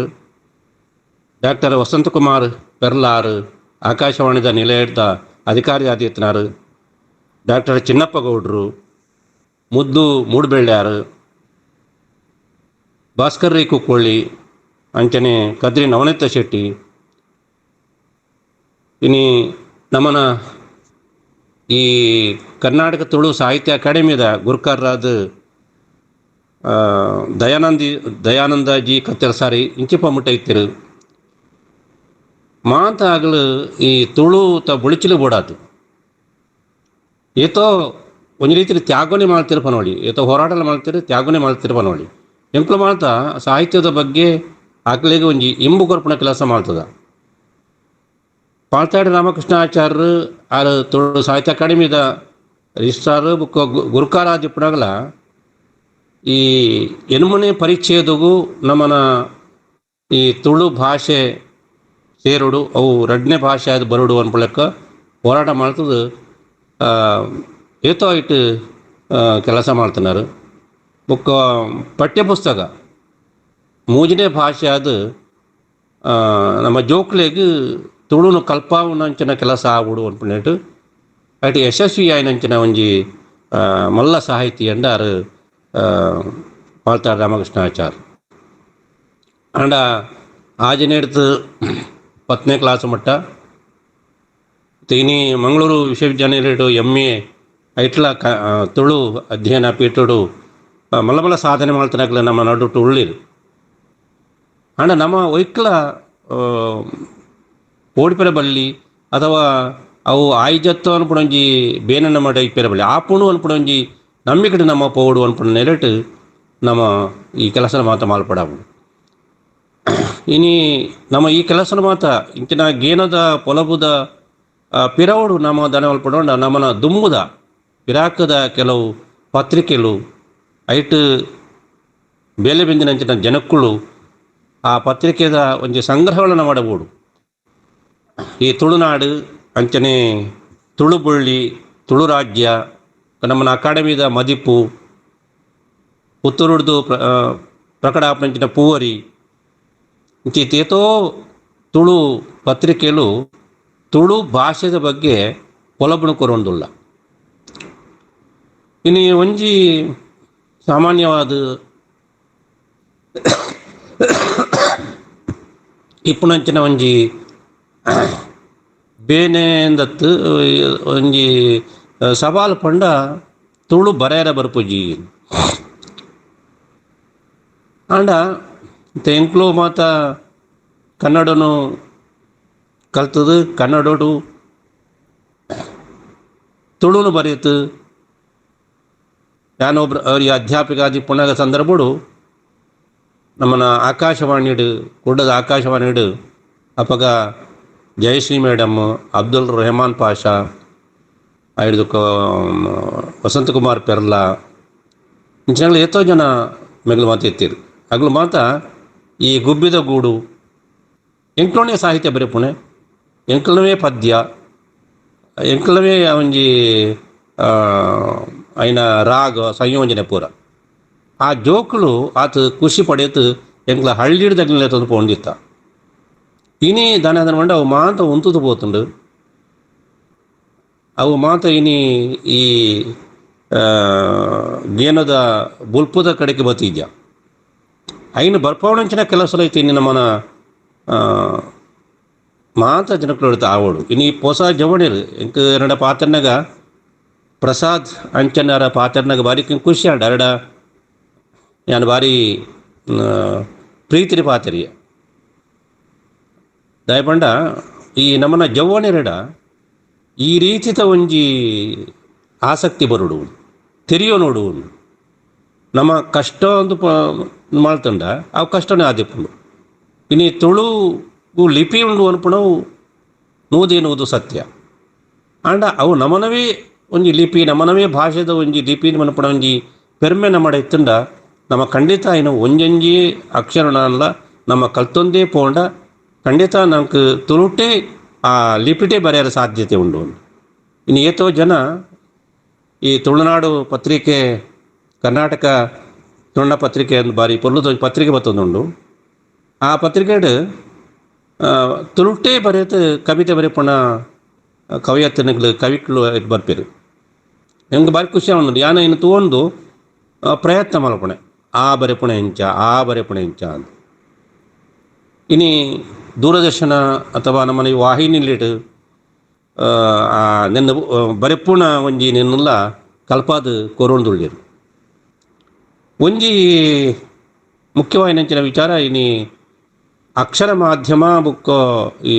ಡಾಕ್ಟರ್ ವಸಂತಕುಮಾರ್ ಪೆರ್ಲಾರ್ ಆಕಾಶವಾಣಿದ ನಿಲಯದ ಅಧಿಕಾರಿ ಆದಿತ್ಯನಾರು, ಡಾಕ್ಟರ್ ಚಿನ್ನಪ್ಪ ಗೌಡ್ರು, ಮುದ್ದು ಮೂಡ್ಬೆಳ್ಳ್ಯಾರು, ಭಾಸ್ಕರ್ ರೈ ಕುಕ್ಕೊಳ್ಳಿ, ಅಂಚನೆ ಕದ್ರಿ ನವನೀತ ಶೆಟ್ಟಿ, ಇನಿ ನಮ್ಮನ ಈ ಕರ್ನಾಟಕ ತುಳು ಸಾಹಿತ್ಯ ಅಕಾಡೆಮಿದ ಗುರುಕಾರರಾದ ದಯಾನಂದಜಿ ಕತ್ತೆರಸಾರಿ ಇಂಚಿಪ್ಪ ಮುಟ್ಟ ಇತ್ತಿರು ಮಾತ ಆಗಲು ಈ ತುಳು ತ ಬುಳಿಚಿಲು ಬೋಡಾತು ಏತೋ ಒಂಜಿ ರೀತಿ ತ್ಯಾಗನೆ ಮಾಡ್ತಿರು ಪನೋಳಿ, ಏತೋ ಹೋರಾಟ ಮಾಡ್ತಿರು ತ್ಯಾಗನೆ ಮಾಡ್ತಿರು ಪನೋಳಿ. ಎಂಕ್ಲು ಮಾತ ಸಾಹಿತ್ಯದ ಬಗ್ಗೆ ಆಕಲಿಗೆ ಒಂಜಿ ಇಂಬು ಕೊರ್ಪಣ ಕೆಲಸ ಮಾಡ್ತದ. ಪಾಳ್ತಾಡಿ ರಾಮಕೃಷ್ಣ ಆಚಾರ್ಯರು ಆರು ತುಳು ಸಾಹಿತ್ಯ ಅಕಾಡೆಮಿದ ರಿಜಿಸ್ಟ್ರಾರ್ ಬುಕ್ ಗುರುಕಾರಾದಿಪ್ಪನಾಗಲ ಈ ಎನ್ಮನೆ ಪರಿಚ್ಛೇದಗೂ ನಮ್ಮನ ಈ ತುಳು ಭಾಷೆ ಸೇರುಡು ಅವು ರಡ್ನೆ ಭಾಷೆ ಅದು ಬರುಡು ಅನ್ಪೊಳಕ್ಕ ಹೋರಾಟ ಮಾಡ್ತದೆ. ಏತೋ ಇಟ್ಟು ಕೆಲಸ ಮಾಡ್ತಿನಾರು. ಬುಕ್ಕ ಪಠ್ಯಪುಸ್ತಕ ಮೂಜನೇ ಭಾಷೆ ಅದು ನಮ್ಮ ಜೋಕ್ಲೆಗೆ ತುಳುನು ಕಲ್ಪಾವನಂಚಿನ ಕೆಲಸ ಆಗುಡು ಅನ್ಪುಣಿಟ್ಟು ಅటు ಯಶಸ್ವಿ ಆಯ್ನಂಚಿನ ಒಂಜಿ ಮಲ್ಲ ಸಾಹಿತಿ ಎಂದಾರು ಪಾಳ್ತಾಡಿ ರಾಮಕೃಷ್ಣ ಆಚಾರ್ಯ. ಅಂಡ ಆಜನೆಡ್ತು 10ನೇ ಕ್ಲಾಸ್ ಮಟ್ಟ ಇನಿ ಮಂಗಳೂರು ವಿಶ್ವವಿದ್ಯಾನಿಲಯಡು MA ಐಟ್ಲ ತುಳು ಅಧ್ಯಯನ ಪೀಠಡು ಮಲ್ಲ ಸಾಧನೆ ಮಾಡ್ತಾನಾಗಲ ನಮ್ಮ ನಡು ಉಳ್ಳಿರು. ಅಂಡ ನಮ್ಮ ಒಯ್ಕಲ ಓಡಿಪೆರ ಬಳ್ಳಿ ಅಥವಾ ಅವು ಆಯ್ಜತ್ತು ಅನ್ಪುಣಂಜಿ ಬೇನನ್ನ ಮಾಡಿ ಇಪ್ಪೆರ ಬಳ್ಳಿ ಆಪುಣು ಅನ್ಪುಣಂಜಿ ನಮ್ಮಿಕಡೆ ನಮ್ಮ ಪೋಡು ಅನ್ಪುಣ ನೆರಟು ನಮ್ಮ ಈ ಕೆಲಸನ ಮಾತ ಮಾಲ್ಪಡಾವು. ಇನಿ ನಮ್ಮ ಈ ಕೆಲಸನ ಮಾತ ಇಂಚಿನ ಗೇನದ ಪೊಲಬುದ ಪಿರವಡು ನಮ್ಮ ದನ ಮಲ್ಪಡೋಂಡ ನಮ್ಮನ ದುಮ್ಮುದ ಪಿರಾಕದ ಕೆಲವು ಪತ್ರಿಕೆಗಳು ಐಟ್ ಬೇಲೆ ಬೆಂದಿನಂಚಿನ ಜನಕ್ಕಳು ಆ ಪತ್ರಿಕೆದ ಒಂಜಿ ಸಂಗ್ರಹಗಳನ್ನು ಮಾಡಬಹುದು. ಈ ತುಳುನಾಡು ಅಂಚನೆ ತುಳುಬುಳ್ಳಿ ತುಳು ರಾಜ್ಯ ನಮ್ಮನ ಅಕಾಡೆಮಿದ ಮದಿಪು ಪುತ್ತೂರುಡ್ದು ಪ್ರಕಟಾಪನಂಚಿನ ಪೂವರಿ ಇಂಚಿತೇತೋ ತುಳು ಪತ್ರಿಕೆಲು ತುಳು ಭಾಷೆದ ಬಗ್ಗೆ ಪೊಲಬುಣು ಕೊರೊಂದುಲ್ಲ. ಇನ್ನು ಒಂಜಿ ಸಾಮಾನ್ಯವಾದ ಇಪ್ಪುನಂಚಿನ ಒಂಜಿ ಬೇನೆಂದತ್ತು ಒಂಜಿ ಸವಾಲು ಪಂಡ ತುಳು ಬರೆಯರ ಬರ್ಪುಜಿ ಆಂಡ ಎಂಕ್ಲು ಮಾತ ಕನ್ನಡನು ಕಲ್ತದು ಕನ್ನಡೋಡು ತುಳುನು ಬರೆಯಿತು. ಯಾನೊಬ್ರು ಅವ್ರಿಗೆ ಅಧ್ಯಾಪಿಕಾದಿ ಪುನಗ ಸಂದರ್ಭಡು ನಮ್ಮನ ಆಕಾಶವಾಣಿಡು ಕುಡ್ಡದ ಆಕಾಶವಾಣಿಡು ಅಪಗ ಜಯಶ್ರೀ ಮೇಡಮ್, ಅಬ್ದುಲ್ ರೆಹಮಾನ್ ಪಾಷಾ, ಐದು ವಸಂತಕುಮಾರ್ ಪೆರ್ಲಾ ಇಂಚಿನಗಳು ಎಷ್ಟೋ ಜನ ಮೆಗ್ಲು ಮಾತು ಎತ್ತಿರು. ಹಗ್ಲು ಮಾತ ಈ ಗುಬ್ಬಿದ ಗೂಡು ಎಂಕ್ಲೋನೇ ಸಾಹಿತ್ಯ ಬರೀ ಪುಣೆ ಎಂಕ್ಲವೇ ಪದ್ಯ ಎಂಕ್ಲವೇ ಒಂಜಿ ಐನ ರಾಗ ಸಂಯೋಜನೆ ಪೂರ ಆ ಜೋಕುಲು ಆತ ಖುಷಿ ಪಡೆಯತ್ತು ಎಂಕ್ಲ ಹಳ್ಳಿಡ್ದಾಗಲೇ ತಂದು ಪೋಂದಿತ್ತ ಇನಿ ದಾನ ಮಂಡ ಅವು ಮಾತ ಉಂತುದು ಪೋತುಂಡು ಅವು ಮಾತ ಇನಿ ಈ ಗೇನದ ಬುಲ್ಪುದ ಕಡೆಗೆ ಬತ್ತಿದ್ಯ ಐನು ಬರ್ಪವಣಂಚಿನ ಕೆಲಸ ಐತಿ ಇನ್ನು ನಮ್ಮನ ಮಾತ ಜನಕ್ಕಳು ಹೇಳ್ತಾ ಆವಡು ಇನ್ನು ಈ ಹೊಸ ಜವಣಿರು ಇಂಕ ಎರಡ ಪಾತ್ರನಾಗ ಪ್ರಸಾದ್ ಅಂಚನರ ಪಾತ್ರನಾಗ ಬಾರಿ ಖುಷಿ ಆಂಡ ಎರಡ ನಾನು ಬಾರಿ ಪ್ರೀತಿರಿ ಪಾತ್ರಿಯ ದಯಪಂಡ ಈ ನಮ್ಮನ ಜವ್ವಣಿರಡ ಈ ರೀತಿತ ಒಂಜಿ ಆಸಕ್ತಿ ಬರುಡು ತೆರಿಯೋ ನೋಡು ನಮ್ಮ ಕಷ್ಟ ಒಂದು ಮಾಡ್ತಂಡ ಅವು ಕಷ್ಟನೇ ಆದಿಪ್ಪುಂಡು ಇನ್ನು ತುಳುಗು ಲಿಪಿ ಉಂಡು ಅನ್ಪುಣವು ನೂದೇನುವುದು ಸತ್ಯ ಆಂಡ ಅವು ನಮನವೇ ಒಂಜಿ ಲಿಪಿ ನಮನವೇ ಭಾಷೆದ ಒಂಜಿ ಲಿಪಿ ಮನ್ಪುಣ ಒಂಜಿ ಪೆರ್ಮೆ ನಮ್ಮಡ ಇತ್ತಂಡ ನಮ್ಮ ಖಂಡಿತ ಏನು ಒಂಜೊಂಜಿ ಅಕ್ಷರನಲ್ಲ ನಮ್ಮ ಕಲ್ತೊಂದೇ ಪೋಂಡ ಖಂಡಿತ ನಮ್ಗೆ ತುಳುಟೇ ಆ ಲಿಪಿಟೇ ಬರೆಯರ ಸಾಧ್ಯತೆ ಉಂಡು. ಇನ್ನು ಏತೋ ಜನ ಈ ತುಳುನಾಡು ಪತ್ರಿಕೆ ಕರ್ನಾಟಕ ತುಳುನ ಪತ್ರಿಕೆ ಒಂದು ಬಾರಿ ಪೊರ್ಲುದ ಪತ್ರಿಕೆ ಬತ್ತೊಂದುಂಡು ಆ ಪತ್ರಿಕೆಡ್ ತುಳುಟೇ ಬರೆಯತ್ತು ಕವಿತೆ ಬರೆಪುಣ ಕವಿಯತ್ತನಗಳು ಕವಿಗಳು ಬರ್ಪೇರು ನಿಮ್ಗೆ ಭಾರಿ ಖುಷಿ ಆಗುಂಡು ಯಾನ ಇನ್ನು ತಗೊಂಡು ಪ್ರಯತ್ನ ಮಲ್ಪಣೆ ಆ ಬರೆಪುಣ ಹೆಂಚ ಅಂತ ಇನಿ ದೂರದರ್ಶನ ಅಥವಾ ನಮ್ಮನೆ ವಾಹಿನಿಲಿಟ್ಟು ನಿನ್ನ ಬರೆಪುಣ ಒಂಜಿ ನಿನ್ನೆಲ್ಲ ಕಲ್ಪಾದ ಕೊರೋಂದುಳ್ಳೇರು ಒಂಜಿ ಮುಖ್ಯವಾಗಿ ನೆಂಚಿನ ವಿಚಾರ ಇನಿ ಅಕ್ಷರ ಮಾಧ್ಯಮ ಬುಕ್ಕ ಈ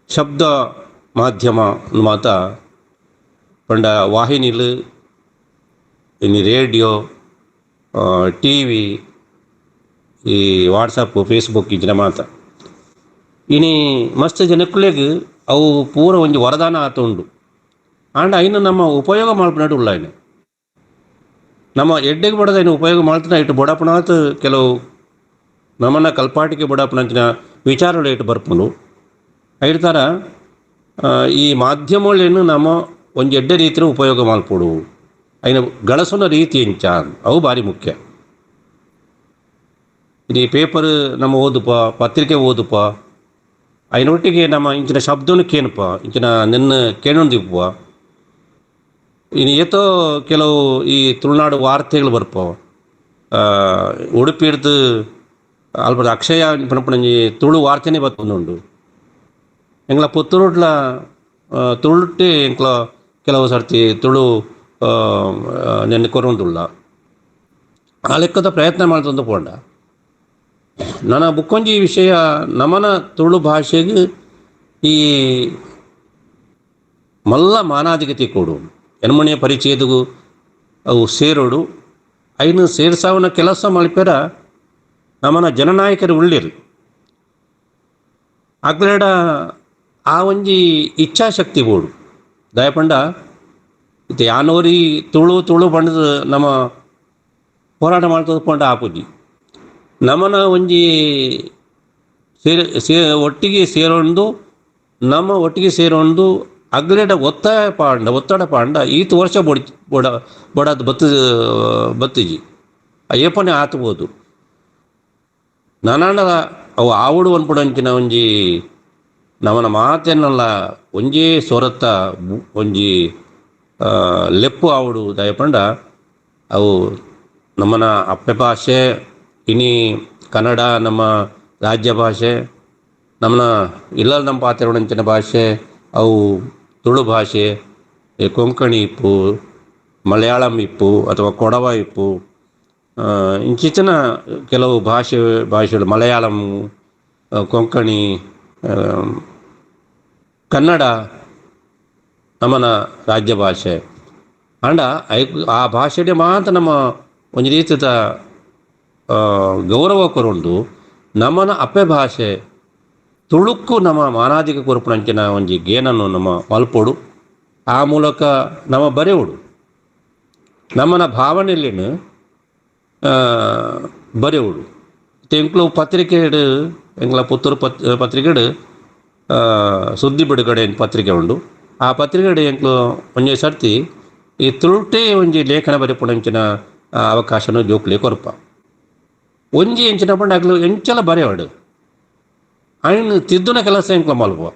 ಶಬ್ದ ಮಾಧ್ಯಮ ಮಾತ ಪಂಡ ವಾಹಿನಿಲು ಇನ್ನು ರೇಡಿಯೋ ಟಿ ವಿ ಈ ವಾಟ್ಸಪ್ ಫೇಸ್ಬುಕ್ ಇಜ್ಜಿನ ಮಾತ ಇನಿ ಮಸ್ತ್ ಜನಕ್ಕಳಿಗೆ ಅವು ಪೂರ ಒಂಜಿ ವರದಾನ ಆತ ಉಂಡು ಆಂಡ ಐನು ನಮ್ಮ ಉಪಯೋಗ ಮಾಡ್ಬಿಟ್ಟು ಉಳ್ಳ ಐನು ನಮ್ಮ ಎಡ್ಡೆಗೆ ಬಡದ ಐನು ಉಪಯೋಗ ಮಾಡ್ತಾನೆ ಇಟ್ಟು ಬೊಡಪಣಾತ್ ಕೆಲವು ನಮ್ಮನ್ನ ಕಲ್ಪಾಟಿಗೆ ಬೊಡಪಣಂಚಿನ ವಿಚಾರಗಳು ಇಟ್ಟು ಬರ್ಪುಂಡು ಐಟ್ ಥರ ಈ ಮಾಧ್ಯಮಗಳೇನು ನಮ್ಮ ಒಂದು ಎಡ್ಡೆ ರೀತಿಯ ಉಪಯೋಗ ಮಾಡ್ಕೊಡು ಐನ ಗಳಸುನ ರೀತಿ ಎಂಚ ಅವು ಭಾರಿ ಮುಖ್ಯ. ಇದು ಪೇಪರ್ ನಮ್ಮ ಓದುಪ ಪತ್ರಿಕೆ ಓದುಪ ಐನೊಟ್ಟಿಗೆ ನಮ್ಮ ಇಂಚಿನ ಶಬ್ದನು ಕೇನಪ ಇಂಚಿನ ನಿನ್ನ ಕೇಳೊಂದಿಪ್ಪ ಇನ್ನು ಏತೋ ಕೆಲವು ಈ ತುಳುನಾಡು ವಾರ್ತೆಗಳು ಬರ್ಪ ಉಡುಪಿ ಹಿಡ್ದು ಅಲ್ಪ ಅಕ್ಷಯ ಪಣಪಣಂಜಿ ತುಳು ವಾರ್ತೆನೇ ಬರ್ತುಂಡು ಎಂಗ್ಲ ಪುತ್ತೂರುಡ್ಲ ತುಳುಟ್ಟಿ ಎಂಕ್ಲ ಕೆಲವು ಸರ್ತಿ ತುಳು ನೆನ್ನೆ ಕೊರೊಂದುಲ್ಲ ಆ ಲೆಕ್ಕದ ಪ್ರಯತ್ನ ಮಾಡ್ತಂದು ಪೋಂಡ ನನ್ನ ಬುಕ್ಕೊಂಜಿ ವಿಷಯ ನಮನ ತುಳು ಭಾಷೆಗೆ ಈ ಮಲ್ಲ ಮಾನಾಧಿಕತೆ ಕೊಡು ಎನ್ಮನೆಯ ಪರಿಚಯದಗೂ ಅವು ಸೇರೋಡು ಐನು ಸೇರ್ಸಾವನ್ನ ಕೆಲಸ ಮಲ್ಪೆರ ನಮ್ಮನ ಜನನಾಯಕರು ಉಳ್ಳಿರು ಆಗ್ಲೇಡ ಆ ಒಂಜಿ ಇಚ್ಛಾಶಕ್ತಿ ಬೋಡು ದಯಪಂಡ ಇದು ಯಾನೋರಿ ತುಳು ಬಣ್ಣದ ನಮ್ಮ ಹೋರಾಟ ಮಾಡ್ತದ ಪಂಡ ಆಪುಜಿ ನಮ್ಮನ ಒಂಜಿ ಒಟ್ಟಿಗೆ ಸೇರೊಂದು ನಮ್ಮ ಒಟ್ಟಿಗೆ ಸೇರೊಂದು ಅಗ್ಲೇಡ ಒತ್ತಡ ಪಾಂಡ ಈತು ವರ್ಷ ಬೊಡದು ಬತ್ತಿಜಿ ಏಪನೆ ಆತಬೋದು ನಾನಾಂಡ ಅವು ಆವಡು ಅನ್ಪುಡಂಚಿನ ಒಂಜಿ ನಮ್ಮನ ಮಾತೆನ್ನಲ್ಲ ಒಂಜೇ ಸೊರತ್ತ ಒಂಜಿ ಲೆಪ್ಪು ಆವಡು ದಯಪಂಡ ಅವು ನಮ್ಮನ ಅಪ್ಪೆ ಭಾಷೆ ಇನಿ ಕನ್ನಡ ನಮ್ಮ ರಾಜ್ಯ ಭಾಷೆ ನಮ್ಮನ ಇಲ್ಲ ನಮ್ಮ ಪಾತ್ರೆಂಚಿನ ಭಾಷೆ ಅವು ತುಳು ಭಾಷೆ ಕೊಂಕಣಿ ಇಪ್ಪು ಮಲಯಾಳಂ ಇಪ್ಪು ಅಥವಾ ಕೊಡವ ಇಪ್ಪು ಇಂಚಿನ ಕೆಲವು ಭಾಷೆಗಳು ಮಲಯಾಳಂ ಕೊಂಕಣಿ ಕನ್ನಡ ನಮ್ಮನ ರಾಜ್ಯ ಭಾಷೆ ಅಂಡ ಆ ಭಾಷೆಡೆ ಮಾತ್ರ ನಮ್ಮ ಒಂದು ರೀತಿಯ ಗೌರವ ಕೊರೊಂಡು ನಮ್ಮನ ಅಪ್ಪೆ ಭಾಷೆ ತುಳುಕ್ಕು ನಮ್ಮ ಮಾನಾಧಿಕ ಕೊರಪುನಂಚಿನ ಒಂಜಿ ಗೇನನ್ನು ನಮ್ಮ ಮಲ್ಪೊಡು ಆ ಮೂಲಕ ನಮ್ಮ ಬರೆಯುಡು ನಮ್ಮನ ಭಾವನೆಯಲ್ಲಿನ ಬರೆಯುಡು ಎಂಕ್ಲು ಪತ್ರಿಕೆಡು ಎಂಗ್ಲ ಪುತ್ತೂರು ಪತ್ರಿಕೆಡು ಸುದ್ದಿ ಬಿಡುಗಡೆ ಪತ್ರಿಕೆ ಉಂಡು ಆ ಪತ್ರಿಕೆಡೆ ಎಂಕ್ಲು ಒಂಜೆ ಸರ್ತಿ ಈ ತುಳುಟೇ ಒಂಜಿ ಲೇಖನ ಬರೆಪುನಂಚಿನ ಅವಕಾಶನ ಜೋಕ್ಲೆ ಕೊರಪ ಒಂಜಿ ಎಂಚಿನ ಪಂಡ ಆಗ್ಲು ಎಂಚಲ ಬರೆವಾಡು ఆయన ತಿದ್ದುನ ಕೆಲಸ ಎಂಕ್ಲ ಮಲ್ಪುವ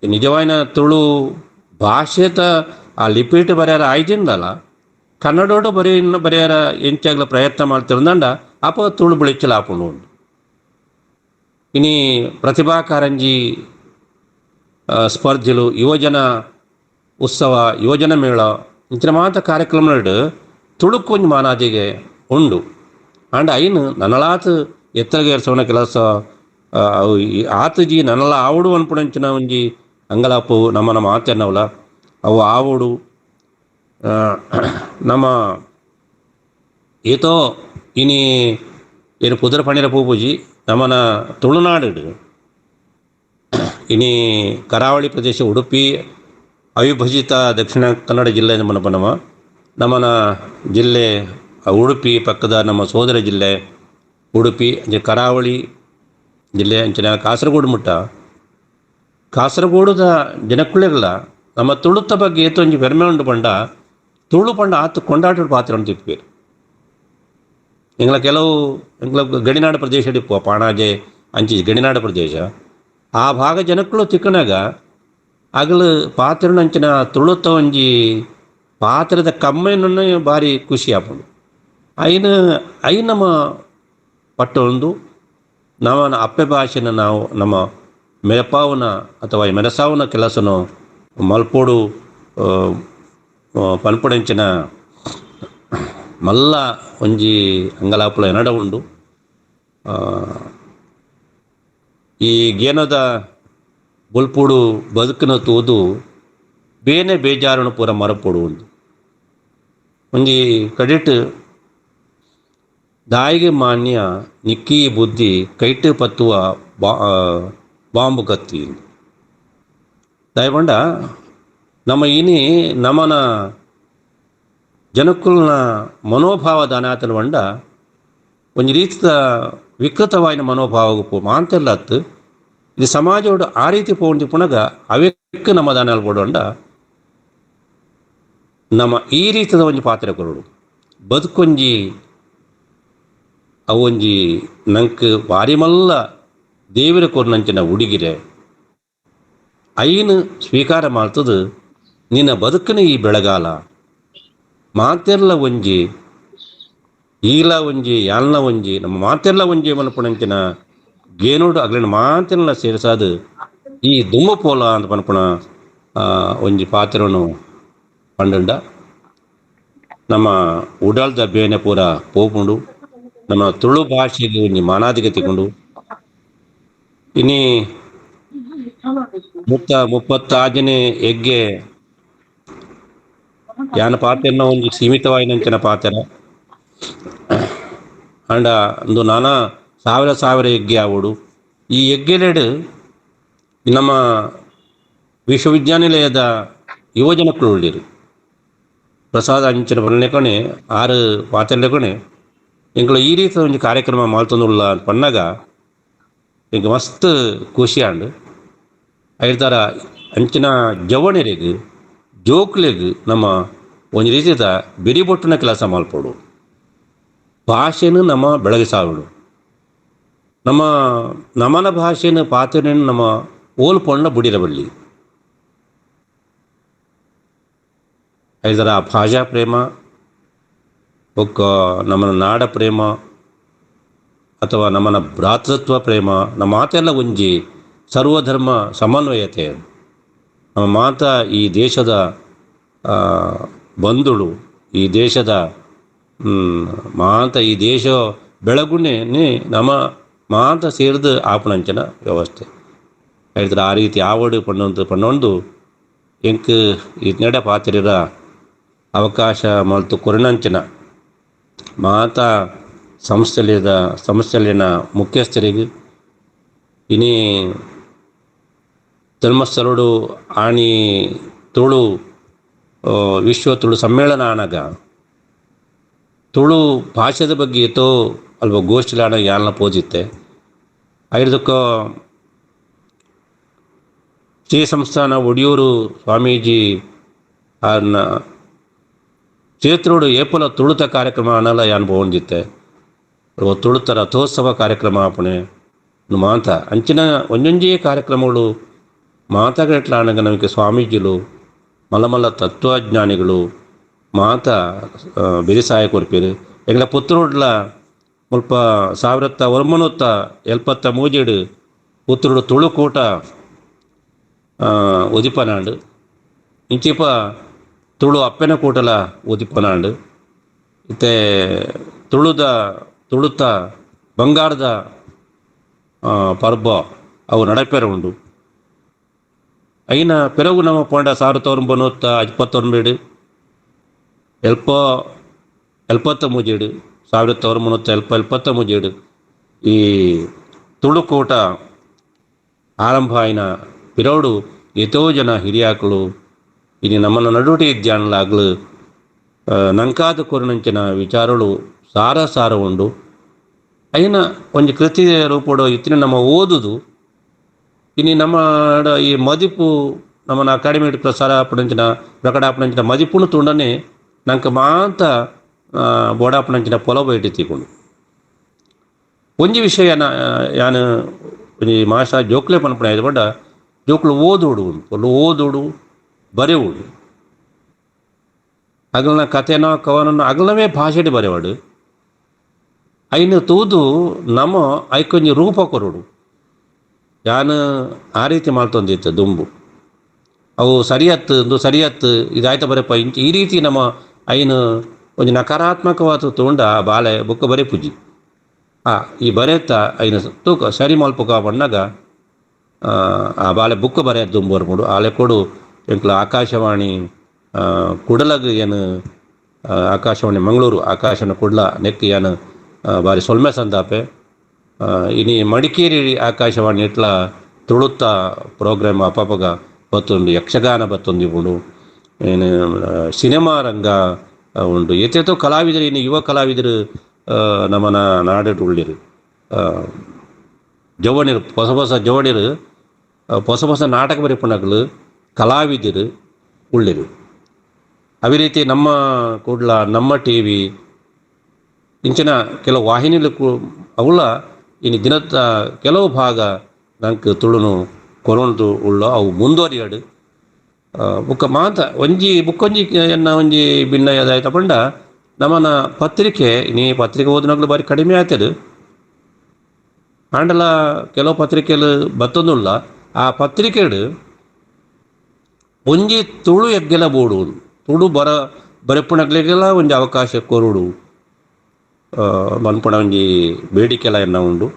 ನಿಜವಾಯಿನ ತುಳು ಭಾಷೆತ ಆ ಲಿಪಿಟ್ ಬರೆಯಾರ ಆಯ್ತಿಂದಲ್ಲ ಕನ್ನಡೋಡು ಬರೆಯಾರ ಎಂಚಾಗ್ಲ ಪ್ರಯತ್ನ ಮಾಡ್ತಿರಂದಂಡ ಅಪ ತುಳು ಬಿಳಿಚ್ಚಲ ಆಪುಂಡು ಉಂಡು ಇನಿ ಪ್ರತಿಭಾ ಕಾರಂಜಿ ಸ್ಪರ್ಧೆಲು ಯುವಜನ ಉತ್ಸವ ಯುವಜನ ಮೇಳ ಇಂಚಿನ ಮಾತ ಕಾರ್ಯಕ್ರಮಗಳು ತುಳುಕೊಂಜಿ ಮಾನಾದಿಗೆ ಉಂಡು ಅಂಡ್ ಐನು ನನಲಾತ್ ಎತ್ತರಗೇರ್ಸೋನ ಕೆಲಸ ಆತಜಿ ನನಲ ಆವಡು ಅನ್ಪುಣಂಚಿನ ಒಂಜಿ ಅಂಗಲಾಪು ನಮ್ಮನ ಮಾತೆನ್ನವಲ ಅವು ಆವಡು ನಮ್ಮ ಏತೋ ಇನಿ ಏನು ಕುದುರೆ ಪಣಿರ ಪೂಪುಜಿ ನಮ್ಮನ ತುಳುನಾಡು ಇನಿ ಕರಾವಳಿ ಪ್ರದೇಶ ಉಡುಪಿ ಅವಿಭಜಿತ ದಕ್ಷಿಣ ಕನ್ನಡ ಜಿಲ್ಲೆ ನಮ್ಮನ ಜಿಲ್ಲೆ ಉಡುಪಿ ಪಕ್ಕದ ನಮ್ಮ ಸೋದರ ಜಿಲ್ಲೆ ಉಡುಪಿ ಕರಾವಳಿ ಜಿಲ್ಲೆ ಅಂಚಿನ ಕಾಸರಗೋಡು ಮುಟ್ಟ ಕಾಸರಗೋಡುದ ಜನಕ್ಕುಳಿರಲ್ಲ ನಮ್ಮ ತುಳುತ ಬಗ್ಗೆ ಏತು ಒಂಜಿ ಬೆರ್ಮೆ ಉಂಡು ಪಂಡ ತುಳು ಪಂಡ ಆತು ಕೊಂಡಾಟದ ಪಾತ್ರ ಉಂಟು ತಿಪ್ಪೇರು ಕೆಲವು ಗಡಿನಾಡು ಪ್ರದೇಶ ಇಪ್ಪು ಪಾಣಾಜೆ ಅಂಚಿ ಗಡಿನಾಡು ಪ್ರದೇಶ ಆ ಭಾಗ ಜನಕ್ಕಳು ತಿಕ್ಕನಾಗ ಆಗಲು ಪಾತ್ರನಂಚಿನ ತುಳುತ ಒಂಜಿ ಪಾತ್ರದ ಕಮ್ಮೆನೂ ಭಾರಿ ಖುಷಿ ಆಪುಂಡು ಐನು ನಮ್ಮ ಪಟ್ಟೊಂದು ನಮ್ಮ ಅಪ್ಪೆ ಭಾಷೆನ ನಾವು ನಮ್ಮ ಮೆರಪಾವನ ಅಥವಾ ಮೆರಸಾವನ ಕೆಲಸನು ಮಲ್ಪೋಡು ಪನ್ಪುಡೆಂಚಿನ ಮಲ್ಲ ಒಂಜಿ ಅಂಗಲಾಪುಲ ಎನಡ ಉಂಡು ಈ ಗೇನದ ಬೊಲ್ಪುಡು ಬದುಕಿನ ತೂದು ಬೇನೆ ಬೇಜಾರನು ಪೂರ ಮರಪೋಡು ಉಂಡು ಒಂಜಿ ಕ್ರೆಡಿಟ್ ದಾಯಿಗೆ ಮಾನ್ಯ ನಿಕ್ಕಿ ಬುದ್ಧಿ ಕೈಟ್ ಪತ್ತುವ ಬಾಂಬು ಕತ್ತಿ ದಾಯಪಂಡ ನಮ್ಮ ಇನಿ ನಮ್ಮನ ಜನಕ್ಕುಲ್ನ ಮನೋಭಾವ ದಾನಾತನ ಬಂಡ ಒಂಜಿ ರೀತಿದ ವಿಕೃತವಾಯಿನ ಮನೋಭಾವ ಮಾಂತೆಲ್ಲತ್ತು ಇದು ಸಮಾಜೋಡು ಆ ರೀತಿ ಪೋಂಡಿ ಪುನಗ ಅವೆಕ್ಕ ನಮ್ಮ ದಾನಾలు ಕೊಡೋಂಡ ನಮ್ಮ ಈ ರೀತಿದ ಒಂಜಿ ಪಾತ್ರೆ ಕೊರಡು ಬದುಕೊಂಜಿ ಅವೊಂಜಿ ನಂಕ್ ಭಾರಿ ಮಲ್ಲ ದೇವರ ಕೊರ್ನಂಚಿನ ಉಡುಗಿರೆ ಐನು ಸ್ವೀಕಾರ ಮಾಡ್ತದು ನಿನ್ನ ಬದುಕನ ಈ ಬೆಳಗಾಲ ಮಾತೆರ್ಲ ಒಂಜಿ ಈಲ ಒಂಜಿ ಯಾಲ್ನ ಒಂಜಿ ನಮ್ಮ ಮಾತೆರ್ಲ ಒಂಜಿ ಮನ್ಪುಣಂಚಿನ ಗೇನೋಡು ಅಗ್ಲಿನ ಮಾತೆಲ್ಲ ಸೇರಿಸಾದು ಈ ದುಮ್ಮ ಪೋಲ ಅಂತ ಪನ್ಪುಣ ಒಂಜಿ ಪಾತ್ರನು ಪಂಡುಂಡ ನಮ್ಮ ಉಡಾಳ್ದ ಬೇನೆ ಪೂರ ಪೋಪುಂಡು ನಮ್ಮ ತುಳು ಭಾಷೆಗೆ ಒಂಜಿ ಮಾನಾದಿಗೆ ತಿಕೊಂಡು ಇನಿ ಮುಪ್ಪತ್ತಾಜನೆ ಎಗ್ಗೆ ಯಾನ ಪಾತೆರ್ನ ಒಂಜಿ ಸೀಮಿತವಾಯಿನಂಚಿನ ಪಾತೆರ ಅಂಡ ಒಂದು ನಾನಾ ಸಾವಿರ ಎಗ್ಗೆ ಆವೋಡು ಈ ಎಗ್ಗೆಲೆಡು ನಮ್ಮ ವಿಶ್ವವಿದ್ಯಾನಿಲಯದ ಯುವಜನಕ್ಕಳು ಉಳ್ಳಿರು ಪ್ರಸಾದ ಅಂಚಿನ ಬರಲೆಕೊನೆ 6 ಪಾತೆರ್ಲೆಕೊನೆ ಎಂಕ್ಲು ಈ ರೀತಿಯ ಒಂಜಿ ಕಾರ್ಯಕ್ರಮ ಮಾಲ್ತೊಂದುಲ್ಲ ಅಂತ ಪನ್ನಾಗ ಎಂಕ್ ಮಸ್ತ್ ಖುಷಿ ಆಂಡು ಐತಾರ ಅಂಚಿನ ಜವಣೆರೆಗ್ ಜೋಕ್ಲೆಗ್ ನಮ್ಮ ಒಂಜಿ ರೀತಿದ ಬೆರಿಬೊಟ್ಟುನ ಕೆಲಸ ಮಲ್ಪೋಡು ಭಾಷೆನು ನಮ್ಮ ಬೆಳಗಿಸಾವಡು ನಮ್ಮನ ಭಾಷೆನ ಪಾತ್ರನ ನಮ್ಮ ಓಲ್ಪೊಂಡ ಬುಡಿರಬಳ್ಳಿ ಐದರ ಭಾಷಾ ಪ್ರೇಮ ಒಕ್ಕ ನಮ್ಮನ ನಾಡ ಪ್ರೇಮ ಅಥವಾ ನಮ್ಮನ ಭ್ರಾತೃತ್ವ ಪ್ರೇಮ ನಮ್ಮ ಮಾತೆಲ್ಲ ಒಂಜಿ ಸರ್ವಧರ್ಮ ಸಮನ್ವಯತೆ ನಮ್ಮ ಮಾತ ಈ ದೇಶದ ಬಂಧುಳು ಈ ದೇಶದ ಮಾತ ಈ ದೇಶ ಬೆಳಗುನೆ ನಮ್ಮ ಮಾತ ಸೇರಿದ ಆಪಣಂಚನ ವ್ಯವಸ್ಥೆ ಹೇಳ್ತಾರೆ ಆ ರೀತಿ ಆವಡು ಪಣ್ಣೊಂದು ಎಂಕ್ ಇತ್ನೆಡ ಪಾತಿರ ಅವಕಾಶ ಮಲ್ತು ಕೊರನಂಚನ ಮಾತ ಸಂಸ್ಥೆಲಿನ ಮುಖ್ಯಸ್ಥರಿಗೆ ಇನಿ ಧರ್ಮಸ್ಥಳಡು ಆಣಿ ತುಳು ವಿಶ್ವ ತುಳು ಸಮ್ಮೇಳನ ಆನಾಗ ತುಳು ಭಾಷೆದ ಬಗ್ಗೆ ಏತೋ ಅಲ್ವ ಗೋಷ್ಠಿಲಾಡ ಯಾಲ್ನ ಪೋಜಿತ್ತೆ ಐದಕ್ಕ ಶ್ರೀ ಸಂಸ್ಥಾನ ಒಡಿಯೂರು ಸ್ವಾಮೀಜಿ ಅನ್ನ ಚೇತ್ರೋಡು ಏಪಲ ತುಳುತ ಕಾರ್ಯಕ್ರಮ ಅನ್ನಲ್ಲ ಯಾನ್ ಬೋಂದಿತ್ತೆ ತುಳುತ ರಥೋತ್ಸವ ಕಾರ್ಯಕ್ರಮ ಆಪಣೆ ಮಾತ ಅಂಚಿನ ಒಂಜೊಂಜೇ ಕಾರ್ಯಕ್ರಮಗಳು ಮಾತಗಟ್ಲ ಆನಗ ನಮಗೆ ಸ್ವಾಮೀಜಿಲು ಮಲ್ಲ ತತ್ವಜ್ಞಾನಿಗಳು ಮಾತ ಬಿರಿಸಾಯ ಕೊರ್ಪೇರು ಎಂಗ್ಲ ಪುತ್ತೂರ್ಲ ಮುಲ್ಪ 1973 ಪುತ್ತೂರು ತುಳುಕೂಟ ಉದಿಪನಾಂಡು ಇಂಚಿಪ ತುಳು ಅಪ್ಪೆನ ಕೂಟಲ ಉದಿಪನಾಂಡು ಇತ್ತೆ ತುಳುತ ಬಂಗಾರದ ಪರ್ಬ ಅವು ನಡಪೆರ ಉಂಡು ಐನ ಪೆರಗು ನಮ್ಮ ಪೋಂಡ 1927 ಎಲ್ಪತ್ತ 1973 ಈ ತುಳುಕೂಟ ಆರಂಭ ಆಯ್ನ ಪಿರೌಡು ಎತೋ ಜನ ಹಿರಿಯಾಕಳು ಇನ್ನು ನಮ್ಮನ್ನು ನಡುಟಿ ಇದ್ಯಾನಲಾಗ್ಲು ನಂಕಾದ ಕೊರನಂಚಿನ ವಿಚಾರಗಳು ಸಾರ ಉಂಡು ಐನ ಒಂದು ಕೃತಿ ರೂಪಡು ಇತ್ತಿನ ನಮ್ಮ ಓದುದು ಇನ್ನು ನಮ್ಮ ಈ ಮದಿಪು ನಮ್ಮನ ಅಕಾಡೆಮಿ ಪ್ರಸಾರ ಆಪಣಂಚಿನ ಪ್ರಕಟಾಪಣಂಚಿನ ಮದಿಪುನು ತುಂಡನೆ ನಂಗೆ ಮಾತ ಬೋಡಾಪಣಂಚಿನ ಪೊಲ ಬೈಟಿ ತಿಕೊಂಡು ಒಂಜಿ ವಿಷಯ ಯಾನು ಒಂಜಿ ಮಾಷ ಜೋಕ್ಲೆ ಪನ್ಪಣ ಆಯ್ತು ಬಡ್ಡ ಜೋಕ್ಲು ಓದೋಡು ಬರೆಯುವುದು ಅಗಲನ ಕಥೆನೋ ಕವನನೋ ಅಗಲವೇ ಭಾಷೆಡೆ ಬರೆವಾಡು ಐನು ತೂದು ನಮ್ಮ ಐಕೊಂಜಿ ರೂಪ ಕೊರೋಡು ಯಾನು ಆ ರೀತಿ ಮಾಡ್ತೊಂದಿತ್ತು ದುಂಬು ಅವು ಸರಿಯತ್ತು ಇದಾಯ್ತ ಬರಪ್ಪ ಈ ರೀತಿ ನಮ್ಮ ಐನು ಒಂದು ನಕಾರಾತ್ಮಕವಾದ ತಗೊಂಡ ಬಾಳೆ ಬುಕ್ಕ ಬರೆ ಪೂಜಿ ಈ ಬರೆತ್ತ ಐನು ತೂಕ ಸರಿ ಮಲ್ಪಕ ಬಂದಾಗ ಆ ಬಾಳೆ ಬುಕ್ಕ ಬರೆ ದುಂಬು ಬರ್ಬೋದು ಆಲೆ ಕೊಡು ಎಂಕ್ಲ ಆಕಾಶವಾಣಿ ಕುಡಲಗ್ ಏನು ಆಕಾಶವಾಣಿ ಮಂಗಳೂರು ಆಕಾಶನ ಕುಡ್ಲ ನೆಕ್ ಏನು ಬಾರಿ ಸೊಲ್ಮೆ ಸಂದಾಪೆ ಇನಿ ಮಡಿಕೇರಿ ಆಕಾಶವಾಣಿ ಇಟ್ಲ ತುಳುತ್ತ ಪ್ರೋಗ್ರಾಮ್ ಅಪಪಗ ಬತ್ತೊಂದು ಯಕ್ಷಗಾನ ಬತ್ತೊಂದಿಬುಂಡು ಏನು ಸಿನಿಮಾ ರಂಗ ಉಂಡು ಎತ್ತೇತೋ ಕಲಾವಿದರು ಇನ್ನು ಯುವ ಕಲಾವಿದರು ನಮ್ಮನ ನಾಡಿಟ್ಟು ಉಳ್ಳಿರು ಜವಣಿರು ಹೊಸ ಜವಣಿರು ಹೊಸ ನಾಟಕ ಬರೆಪಣಗಳು ಕಲಾವಿದರು ಉಳ್ಳಿರು ಅದೇ ರೀತಿ ನಮ್ಮ ಕೂಡ್ಲ ನಮ್ಮ ಟಿ ವಿ ಇಂಚಿನ ಕೆಲವು ವಾಹಿನಿಲು ಅವಳ ಇನ್ನು ದಿನದ ಕೆಲವು ಭಾಗ ನಂಗೆ ತುಳುನು ಕೊರೋನದು ಉಳ್ಳ ಅವು ಮುಂದುವರಿಯಾಡು ಬುಕ್ಕ ಮಾತ ಬುಕ್ಕೊಂಜಿ ಎನ್ನ ಒಂಜಿ ಭಿನ್ನ ಅದಾಯ್ತ ಪಂಡ ನಮ್ಮನ ಪತ್ರಿಕೆ ಪತ್ರಿಕೆ ಓದಿನಾಗ್ಲು ಬಾರಿ ಕಡಿಮೆ ಆಯ್ತದು ಆಂಡಲ ಕೆಲವು ಪತ್ರಿಕೆಲು ಬತ್ತೊಂದುಲ್ಲ ಆ ಪತ್ರಿಕೆಡು ಒಂಜಿ ತುಳು ಎಗ್ಗೆಲ ಬೋಡುವುದು ತುಳು ಬರೆಪುಣಗ್ಲಿಗೆಲ್ಲ ಒಂಜಿ ಅವಕಾಶ ಕೊರುಡು ಮನ್ಪುಣ ಒಂಜಿ ಬೇಡಿಕೆಲ ಎನ್ನ ಉಂಡು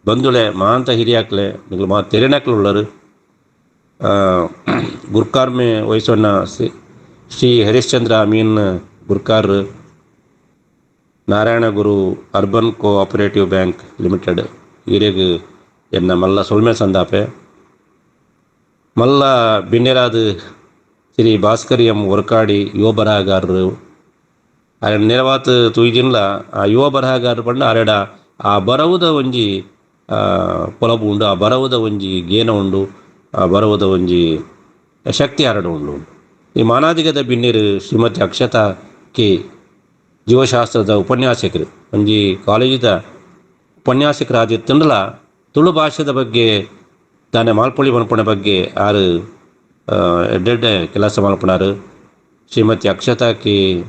ಬಂದುಳೆ ಮಾಂತ ಹಿರಿಯಾಕ್ಲೆ ನಿಂಗ್ಲು ಮಾ ತೆರೆನಕ್ಲು ಉಳ್ಳರು ಗುರ್ಕಾರ್ಮೆ ವಯಸ್ಸನ್ನ Shri Harishchandra Amin ಗುರ್ಕಾರ್ Narayana Guru urban cooperative bank limited ಹಿರಿಯಗ್ ಎನ್ನ ಮಲ್ಲ ಸೊಲ್ಮೆ ಸಂದಾಪೆ ಮಲ್ಲ ಬಿನ್ನೆರಾದ ಶ್ರೀ ಭಾಸ್ಕರಿ ಎಂ ವರ್ಕಾಡಿ ಯುವ ಬರಹಗಾರರು ఆయన ನೆರವಾತ ತುಯ್ಜಿನ್ಲ ಆ ಯುವ ಬರಹಗಾರರು ಪಂಡ ಅರೆಡ ಆ ಬರವುದ ಒಂಜಿ ಪೊಲಬು ಉಂಡು ಆ ಬರವುದ ಒಂಜಿ ಗೇನ ಉಂಡು ಆ ಬರವುದ ಒಂಜಿ ಶಕ್ತಿ ಹರಡು ಉಂಡು ಈ ಮಾನಾದಿಗದ ಬಿನ್ನಿರು ಶ್ರೀಮತಿ ಅಕ್ಷತಾ ಕೆ ಜೀವಶಾಸ್ತ್ರದ ಉಪನ್ಯಾಸಕರು ಒಂಜಿ ಕಾಲೇಜಿದ ಉಪನ್ಯಾಸಕರಾದಿತ್ತಂಡಲ ತುಳು ಭಾಷೆದ ಬಗ್ಗೆ ತಾನೆ ಮಾಲ್ಪೊಳಿ ಮಲ್ಪಣ ಬಗ್ಗೆ ಆರು ಎಡ್ಡೆಡ್ಡೆ ಕೆಲಸ ಮಲ್ಪಣಾರು ಶ್ರೀಮತಿ ಅಕ್ಷತಾ ಕೆ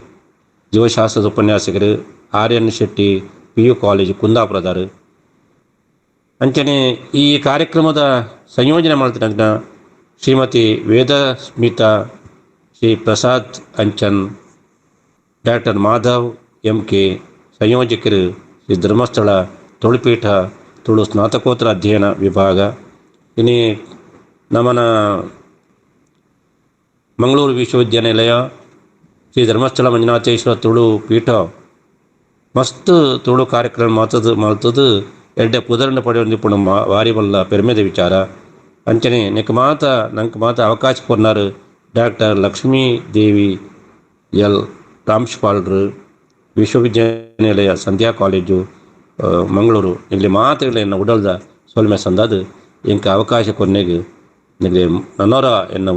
ಜೀವಶಾಸ್ತ್ರದ ಉಪನ್ಯಾಸಕರು ಆರ್ಯನ್ ಶೆಟ್ಟಿ PU ಕಾಲೇಜು ಕುಂದಾಪುರದಾರು ಅಂಚನೆ ಈ ಕಾರ್ಯಕ್ರಮದ ಸಂಯೋಜನೆ ಮಾಡ್ತಿದ್ದ ಶ್ರೀಮತಿ ವೇದಸ್ಮಿತಾ ಶ್ರೀ ಪ್ರಸಾದ್ ಅಂಚನ್ ಡಾಕ್ಟರ್ ಮಾಧವ್ MK ಸಂಯೋಜಕರು ಶ್ರೀ ಧರ್ಮಸ್ಥಳ ತುಳುಪೀಠ ತುಳು ಸ್ನಾತಕೋತ್ತರ ಅಧ್ಯಯನ ವಿಭಾಗ ಇನ್ನು ನಮ್ಮನ ಮಂಗಳೂರು ವಿಶ್ವವಿದ್ಯಾನಿಲಯ ಶ್ರೀ ಧರ್ಮಸ್ಥಳ ಮಂಜುನಾಥೇಶ್ವರ ತುಳು ಪೀಠ ಮಸ್ತ್ ತುಳು ಕಾರ್ಯಕ್ರಮ ಮಾಡ್ತದು ಎಡ್ಡೆ ಪುದರನ್ನು ಪಡೆಯೊಂದಿಪ್ಪು ವಾರಿ ಮಲ್ಲ ಪೆರ್ಮೆದ ವಿಚಾರ ಅಂಚನೆ ನಂಗೆ ಮಾತ ಅವಕಾಶ ಕೊರ್ನಾರು ಡಾಕ್ಟರ್ ಲಕ್ಷ್ಮೀ ದೇವಿ ಎಲ್ ಪ್ರಾಂಶುಪಾಲರು ವಿಶ್ವವಿದ್ಯಾನಿಲಯ ಸಂಧ್ಯಾ ಕಾಲೇಜು ಮಂಗಳೂರು ಇಲ್ಲಿ ಮಾತುಗಳನ್ನ ಉಡಲ್ದ ಸೊಲ್ಮೆ ಸಂದದು ಇಂಕ ಅವಕಾಶ ಕೊನೆಗೆ ನಿಮಗೆ ನನ್ನೋರ ಎನ್ನ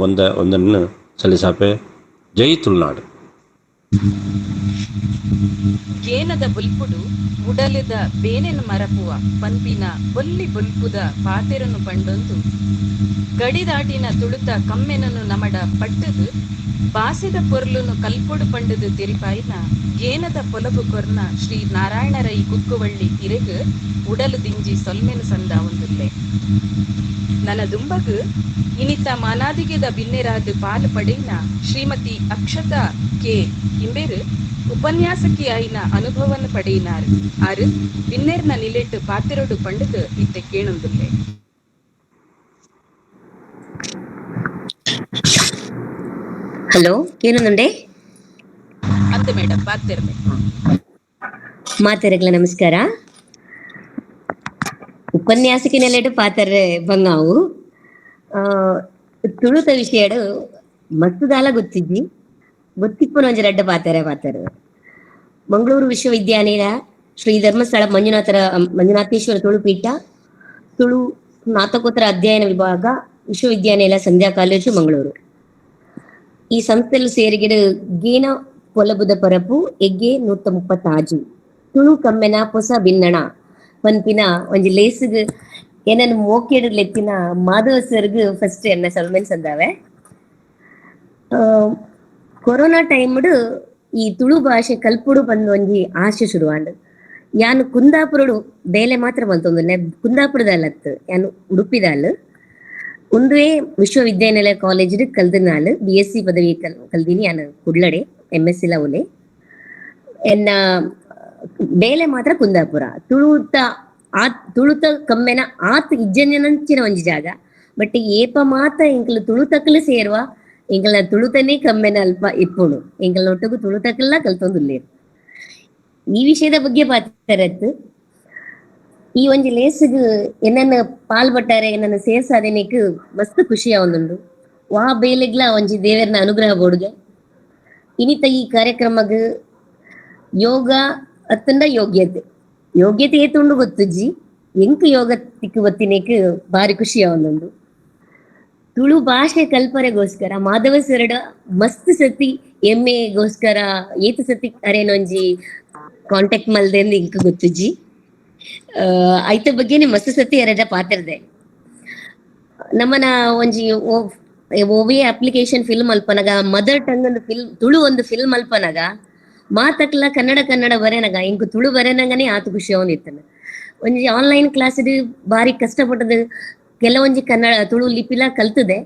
ಒಂದನ್ನು ಸಲ್ಲಿಸಾಪೆ. ಜೈ ತುಳುನಾಡು. ಗೇನದ ಬುಲ್ಪುಡು ಉಡಲಿದ ಬೇನೆನ ಮರಪುವ ಪನ್ಪಿನ ಬೊಲ್ಲಿ ಬುಲ್ಪುದ ಪಾತೆರನು ಪಂಡೊಂದು ಗಡಿದಾಟಿನ ತುಳುತ ಕಮ್ಮೆನನು ನಮಡ ಪಟ್ಟದು ಬಾಸಿದ ಪೊರ್ಲುನು ಕಲ್ಪೊಡು ಪಂಡದು ತಿರಿಪಾಯಿನ ಗೇನದ ಪೊಲಬು ಕೊರ್ನ ಶ್ರೀ ನಾರಾಯಣರೈ ಕುಕ್ಕುವಳ್ಳಿ ಇರೆಗ್ ಉಡಲು ದಿಂಜಿ ಸೊಲ್ಮೆನು ಸಂದ ಒಂದುಲ್ಲೆ ನನ್ನ ದುಂಬಗ್ ಇನಿತ ಮಾನಾದಿಗೆದ ಬಿನ್ನೆರಾದು ಪಾಲು ಪಡೆಯಿನ ಶ್ರೀಮತಿ ಅಕ್ಷತಾ ಕೆ ಇಂಬೇರು ಉಪನ್ಯಾಸಕಿ ಆಯಿನ ಅನುಭವನ ಪಡೆಯಿನಾರು ಆರು ಬಿನ್ನೆರ್ನ ನಿಲೆಟ್ಟು ಪಾತಿರೋಡು ಪಂಡದು ಇತ್ತೆ ಕೇಣೊಂದುಲ್ಲೆ. ಹಲೋ, ಕೇನುಂದುಂಡೆ ಅಂದ ಮೇಡಮ್ ಪಾತಿರ್ಮೆ ಮಾತೆರೆಗ್ಲ ನಮಸ್ಕಾರ. ಉಪನ್ಯಾಸಕಿ ನೆಲೆಡು ಪಾತೆರೆ ಬಂಗಾವು ತುಳುತ ವಿಷಯಡು ಮಸ್ತುದಾಲ ಗೊತ್ತಿಜ್ಜಿ ಗೊತ್ತಿಪ್ಪುನ ಒಂಜಿ ರಡ್ಡ ಪಾತೆರೆ ಮಂಗಳೂರು ವಿಶ್ವವಿದ್ಯಾನಿಲಯ ಶ್ರೀ ಧರ್ಮಸ್ಥಳ ಮಂಜುನಾಥೇಶ್ವರ ತುಳುಪೀಠ ತುಳು ಸ್ನಾತಕೋತ್ತರ ಅಧ್ಯಯನ ವಿಭಾಗ ವಿಶ್ವವಿದ್ಯಾನಿಲಯ ಸಂಧ್ಯಾ ಕಾಲೇಜು ಮಂಗಳೂರು. ಈ ಸಂಸ್ಥೆಲು ಸೇರಿಗಿಡು ಗೇನ ಪೊಲಬುದ ಪರಪು ಎಗ್ಗೆ 136 ತುಳು ಕಮ್ಮೆನ ಪೊಸ ಬಿನ್ನಣ ಪನ್ಪಿನ ಒಂಜಿ ಲೇಸಿಗ್ ಏನನ್ನು ಮೋಕೆಡ್ ಲೆತ್ತಿನ ಮಾಧವ ಸರ್ಗ್ ಫಸ್ಟ್ ಎನ್ನ ಸಲ್ಮೆನ್ ಸಂದಾವೆ. ಕೊರೋನಾ ಟೈಮ್ಡ್ ಈ ತುಳು ಭಾಷೆ ಕಲ್ಪುಡು ಬಂದು ಒಂಜಿ ಆಶೆ ಶುರುವಾಂಡ್ ಯಾನು ಕುಂದಾಪುರಡು ಬೇಲೆ ಮಾತ್ರ ಮಲ್ತೊಂದುಲ್ಲೆ ಕುಂದಾಪುರದಲ್ಲತ್ತು ಯಾನು ಉಡುಪಿದಾಲ್ ಒಂದುವೇ ವಿಶ್ವವಿದ್ಯಾನಿಲಯ ಕಾಲೇಜ್ ಕಲ್ದಿನಾಲ್ BSc ಪದವಿ ಕಲ್ದಿನಿ ಯಾನು ಕುಡ್ಲಡೆ MSc ಲ ಒಲೆ ಎನ್ನ ಬೇಲೆ ಮಾತ್ರ ಕುಂದಾಪುರ ತುಳುತ ಕಮ್ಮೆನ ಆತ್ ಇಜ್ಜಂಚಿನ ಒಂಜಿ ಜಾಗ ಬಟ್ ಏಪ ಮಾತ ಎಂಕಲು ತುಳುತಕ್ಕಲು ಸೇರುವ ಎಂಕಲ್ನ ತುಳುತನೇ ಕಮ್ಮೆನ ಅಲ್ಪ ಇಪ್ಪುಣು ಎಂಕಲ್ನ ಒಟ್ಟಗು ತುಳುತಕ್ಕಲ್ಲ ಕಲ್ತೊಂದುಲ್ಲೇರು. ಈ ವಿಷಯದ ಬಗ್ಗೆ ಪಾತರತ್ತು ಈ ಒಂಜಿ ಲೇಸಿಗ್ ಎನ್ನನ್ನು ಪಾಲ್ಪಟ್ಟಾರೆ ಎನ್ನನ್ನು ಸೇರ್ಸಾದೆನಿಕ್ ಮಸ್ತ್ ಖುಷಿ ಆವೊಂದುಂಡು. ವಾ ಬೇಲೆಗ್ಲ ಒಂಜಿ ದೇವೆರ್ನ ಅನುಗ್ರಹ ಬೋಡುಗ ಇನಿತ ಈ ಕಾರ್ಯಕ್ರಮಗ್ ಯೋಗ ಅತ್ತಂಡ ಯೋಗ್ಯತೆ ಏತುಂಡು ಗೊತ್ತುಜ್ಜಿ ಎಂಕ್ ಯೋಗ ತಿಕ್ಕು ಗೊತ್ತಿನೇಕ್ ಬಾರಿ ಖುಷಿ ಆವೊಂದುಂಡು. ತುಳು ಭಾಷೆ ಕಲ್ಪರೆಗೋಸ್ಕರ ಮಾಧವ ಸರಡ ಮಸ್ತ್ ಸತಿ ಎಮ್ಮೆಗೋಸ್ಕರ ಏತು ಸತಿ ಅರೇನೊಂಜಿ ಕಾಂಟ್ಯಾಕ್ಟ್ ಮಲ್ದೆಂದು ಇಂಕ್ ಗೊತ್ತುಜ್ಜಿ. ಐತ ಬಗ್ಗೆನೆ ಮಸ್ತ್ ಸತಿ ಎರಡ ಪಾತಿರ್ದೆ ನಮ್ಮನ ಒಂಜಿ ಓವಿ ಅಪ್ಲಿಕೇಶನ್ ಫಿಲ್ಮ್ ಅಲ್ಪನಗ ಮದರ್ ಟಂಗ್ ಒಂದು ತುಳು ಒಂದು ಫಿಲ್ಮ್ ಅಲ್ಪನಗ ಮಾತಕ್ಲ ಕನ್ನಡ ಬರೆನಗ ಇಂಕ್ ತುಳು ಬರೆನಗನೆ ಆತು ಖುಷಿ ಆವೊಂದಿತ್ತನ. ಒಂಜಿ ಆನ್ಲೈನ್ ಕ್ಲಾಸ್ ಬಾರಿ ಕಷ್ಟಪಟ್ಟದು ಕೆಲವೊಂಜಿ ತುಳು ಲಿಪಿಲ ಕಲ್ತದೆ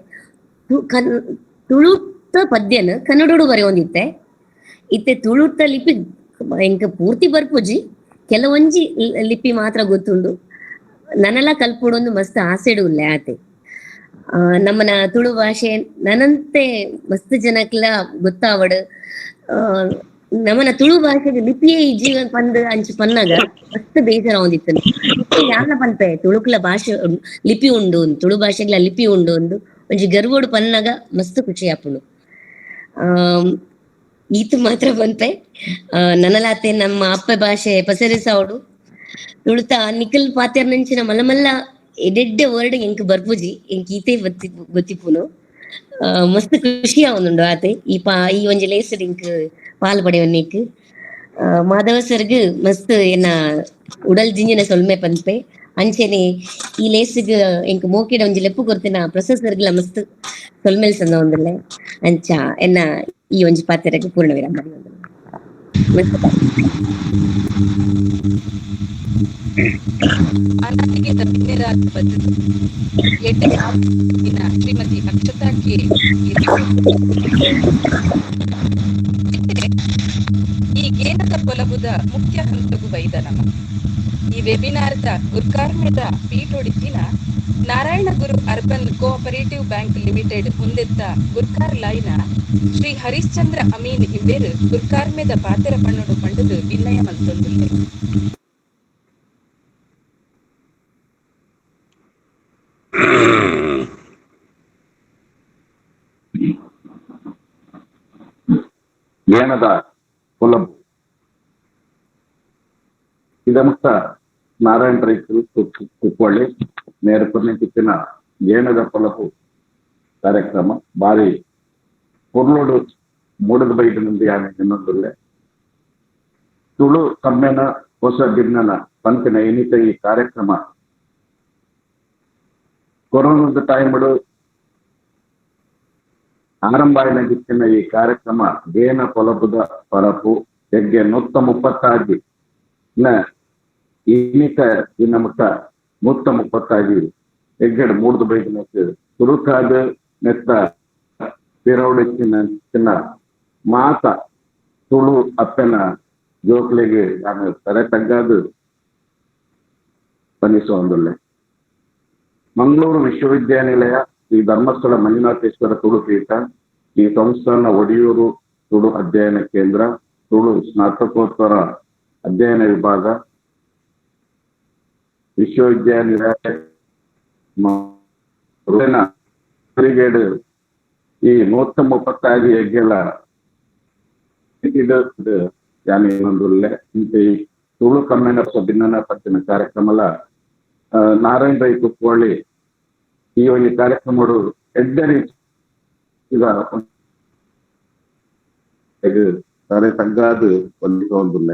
ತುಳುತ ಪದ್ಯನ್ ಕನ್ನಡೋಡು ಬರೆಯೊಂದಿತ್ತೆ ಇತ್ತೆ ತುಳುತ ಲಿಪಿ ಇಂಕ ಪೂರ್ತಿ ಬರ್ಪುಜಿ ಕೆಲವೊಂಜಿ ಲಿಪಿ ಮಾತ್ರ ಗೊತ್ತುಂಡು ನನಲ ಕಲ್ಪುಡೊಂದು ಮಸ್ತ್ ಆಸೆಡು ಉಲ್ಲೆ ಆತೆ. ನಮ್ಮನ ತುಳು ಭಾಷೆ ನನಂತೆ ಮಸ್ತ್ ಜನಕ್ಲ ಗೊತ್ತಾವಡ್ ನಮ್ಮನ ತುಳು ಭಾಷೆಗೆ ಲಿಪಿಯೇ ಜೀವನ್ ಪಂದ್ ಅಂಚಿ ಪನ್ನಗ ಮಸ್ತ್ ಬೇಜಾರ ಆವೊಂದಿತ್ತನು. ಯಾನ ಪನ್ಪೆ ತುಳುಕ್ಲ ಭಾಷೆ ಲಿಪಿ ಉಂಡು ತುಳು ಭಾಷೆಗ್ಲ ಲಿಪಿ ಉಂಡು ಒಂದು ಒಂಜಿ ಗರ್ವೋಡು ಪನ್ನಗ ಮಸ್ತ್ ಖುಷಿ ಆಪುಂಡು. ಈತು ಮಾತ್ರ ಪನ್ಪೆ ನನಲಾತೆ ನಮ್ಮ ಅಪ್ಪ ಭಾಷೆ ಪಸರಿಸಾವಡು ತುಳುತ ನಿಖಲ್ ಪಾತೆರ್ನಂಚಿನ ಮಲ್ಲ ಎಡೆಡ್ಡೆ ವರ್ಡ್ ಎಂಕ್ ಬರ್ಪುಜಿ ಎಂಕ್ ಈತೆ ಗೊತ್ತಿಪ್ಪುನು. ಮಸ್ತ್ ಖುಷಿ ಆವೊಂದುಂಡು ಆತೆ ಈ ಒಂಜಿ ಲೇಸಡ್ ಇಂಕ್ ಪಾಲ್ ಪಡೆಯೊನ್ನಿಕ್ ಮಾಧವ ಸರ್ಗ್ ಮಸ್ತ್ ಎನ್ನ ಉಡಲ್ ಜಿಂಜಿನ ಸೊಲ್ಮೆ ಪನ್ಪೆ ಅಂಚೆನೆ ಈ ಲೇಸಿಗ್ ಎಂಕ್ ಮೋಕೆಡ ಒಂಜಿ ಲೆಪ್ಪು ಕೊರ್ತಿನ ಪ್ರೊಸೆಸರ್ಗ್ಲ ಮಸ್ತ್ ಸೊಲ್ಮೆಲ್ ಸಂದ ಒಂದುಲ್ಲೆ ಅಂಚ ಎನ್ನ ಈ ಒಂಜಿ ಪಾತೆರೆಗ್ ಪೂರ್ಣ ವಿರಾಮ ಅನಾದಿಗೆದ ಬಿನ್ನೆರಾದ ಬದುಕು ಎಡ್ಡೆ ಶ್ರೀಮತಿ ಅಕ್ಷತಾ ಕೆ ಈ ಗೇನದ ಪೊಲಬುದ ಮುಖ್ಯ ಹಂತಗು ಬೈದನಮ ಈ ವೆಬಿನಾರ್ದ ಗುರ್ಕಾರ್ಮೆದ ಪೀಠೊಡಿತ್ತಿನ Narayana Guru urban cooperative bank limited ಮುಂದೆತ್ತ ಗುರ್ಕಾರ್ ಲಾಯ್ನ ಶ್ರೀ ಹರಿಶ್ಚಂದ್ರ ಅಮೀನ್ ಇವ್ವೇರು ಗುರ್ಕಾರ್ಮೆದ ಪಾತೆರ ಪಣ್ಣೊಡು ಪಂಡದು ವಿನಯ ಮಲ್ತೊಂದುಲ್ಲೆ. ಏನದ ಪೊಲಬು ಇದ ಮುಕ್ತ ನಾರಾಯಣ ರೈತರು ಕುಪ್ಪಳ್ಳಿ ನೇರಪುರ್ಣಿಕ್ಕಿನ ಏಣದ పొలపు ಕಾರ್ಯಕ್ರಮ ಬಾರಿ పొర్లోడు ಮೂಡದ ಬೈಟ್ నుండి ఆమె ಇನ್ನೊಂದುಲ್ಲೆ ತುಳು ಕಮ್ಮೆನ ಹೊಸ ಭಿನ್ನನ ಪಂಪಿನ ಎನಿತ ಈ ಕಾರ್ಯಕ್ರಮ ಕೊರೋನಾದ ಟೈಮಡು ಆರಂಭ ಆಗಿನ ಈ ಕಾರ್ಯಕ್ರಮ ಏನ పొలపుದ ಪರಪು ಹೆಗ್ಗೆ 136 ಇನ್ನಿತ ಇನ್ನ ಮುಟ್ಟ 136 ಹೆಗ್ಗಡೆ ಮೂಡ್ದು ಬೈಕಿನ ತುರುಕಾದ ನೆತ್ತ ಪಿರೌಡಿನ ಚಿನ್ನ ಮಾತ ತುಳು ಅಪ್ಪನ ಜೋಕ್ಲೆಗೆ ನಾನು ತಲೆ ತಗ್ಗಾದು ಬನ್ನಿಸುವಂದುಲ್ಲೆ ಮಂಗಳೂರು ವಿಶ್ವವಿದ್ಯಾನಿಲಯ ಶ್ರೀ ಧರ್ಮಸ್ಥಳ ಮಂಜುನಾಥೇಶ್ವರ ತುಳು ಪೀಠ ಈ ಸಂಸ್ಥಾನ ಒಡಿಯೂರು ತುಳು ಅಧ್ಯಯನ ಕೇಂದ್ರ ತುಳು ಸ್ನಾತಕೋತ್ತರ ಅಧ್ಯಯನ ವಿಭಾಗ ವಿಶ್ವವಿದ್ಯಾನಿಲಯ ಈ 136 ಹೆಗ್ಗೆಲ ಇನ್ನೊಂದುಲ್ಲೆ ಈ ತುಳು ಕಮ್ಮೆನ ಭಿನ್ನನ ಪತ್ತಿನ ಕಾರ್ಯಕ್ರಮಲ ನಾರಾಯಣ ರೈ ಕುಪ್ಪಳ್ಳಿ ಈ ಒಂದು ಕಾರ್ಯಕ್ರಮ ಎಡ್ಡರಿ ತಲೆ ತಗ್ಗಾದು ಒಂದಿಲ್ಲ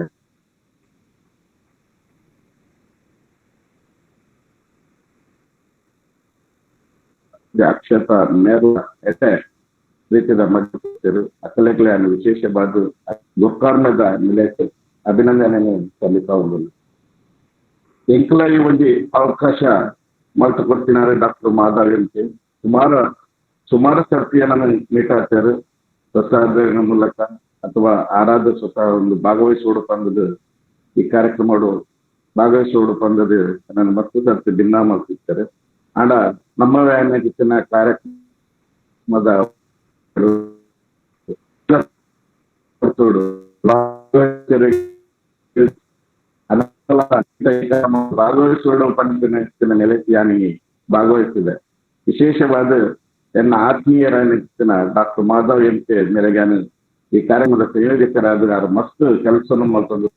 ಅಕ್ಷತ ಮೇರು ಎಟೆ ರೀತಿಯ ಮಧ್ಯರು ಅಕಲೆಗಳೇ ಅನ್ನು ವಿಶೇಷವಾದ ಗೋಕರ್ಣದ ನಿಲಯಕ್ಕೆ ಅಭಿನಂದನೆ ಸಲ್ಲಿಸ್ತಾ ಉಂಟು. ಎಂಕಲ ಈ ಒಂದು ಅವಕಾಶ ಮಲ್ತು ಕೊಡ್ತಿದ್ದಾರೆ ಡಾಕ್ಟರ್ ಮಾಧವ್ ಎಂಕೆ ಸುಮಾರು ಸರ್ತಿಯನ್ನು ಮೀಟ್ ಆಗ್ತಾರೆ ಪ್ರಸಾದ ಮೂಲಕ ಅಥವಾ ಆರಾಧ ಸ್ವತಃ ಒಂದು ಭಾಗವಹಿಸೋಡು ಬಂದದ್ದು ಈ ಕಾರ್ಯಕ್ರಮ ಭಾಗವಹಿಸೋಡು ಬಂದದ್ದು ನನ್ನ ಮತ್ತು ಸರ್ತಿ ಭಿನ್ನ ಮಾಡ್ತಿರ್ತಾರೆ ಆಡ ನಮ್ಮ ವ್ಯಾಯಾಮ ಕಾರ್ಯಕ್ರಮದ ಭಾಗವಹಿಸೋಡು ಪಂಚಿನ ನೆಲೆಸಿಯಾನಿ ಭಾಗವಹಿಸಿದೆ. ವಿಶೇಷವಾದ ಎನ್ನ ಆತ್ಮೀಯರಾಗಿನ ಡಾಕ್ಟರ್ ಮಾಧವ್ ಎಂಕೆ ಮೇರೆಗಾನು ಈ ಕಾರ್ಯಕ್ರಮದ ಸಂಯೋಜಕರಾದ ಯಾರು ಮಸ್ತ್ ಕೆಲಸ ಮಾಡ್ಕೊಂಡು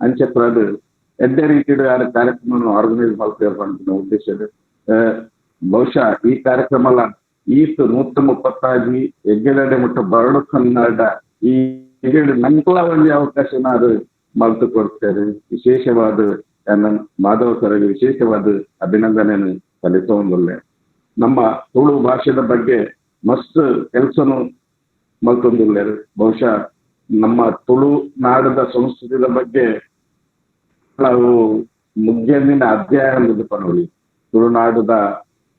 ಅಂಚಪ್ರಾದ ಎಡ್ಡೆ ರೀತಿಯ ಕಾರ್ಯಕ್ರಮ ಆರ್ಗನೈಸ್ ಮಾಡ್ತಾ ಉದ್ದೇಶದ ಬಹುಶಃ ಈ ಕಾರ್ಯಕ್ರಮ ಈತು 136 ಹೆಗ್ಗೆಡೆ ಮುಟ್ಟ ಬರಡು ಕನ್ನಡ ಈ ಹೆಗ್ಗೆಡೆ ನಂಕಲ ಒಂದು ಅವಕಾಶ ಅದು ಮಲ್ತು ಕೊಡ್ತಾರೆ. ವಿಶೇಷವಾದ ಮಾಧವ ಸರಿಗೆ ವಿಶೇಷವಾದ ಅಭಿನಂದನೆಯನ್ನು ಸಲ್ಲಿಸೋದಿಲ್ಲ. ನಮ್ಮ ತುಳು ಭಾಷೆದ ಬಗ್ಗೆ ಮಸ್ತ್ ಕೆಲಸನು ಮಲ್ತೊಂದಿಲ್ಲ. ಬಹುಶಃ ನಮ್ಮ ತುಳು ನಾಡದ ಸಂಸ್ಕೃತಿಯ ಬಗ್ಗೆ ನಾವು ಮುಗ್ಗಿನ ಅಧ್ಯಯನ ಪನೋಳಿ ತುಳುನಾಡದ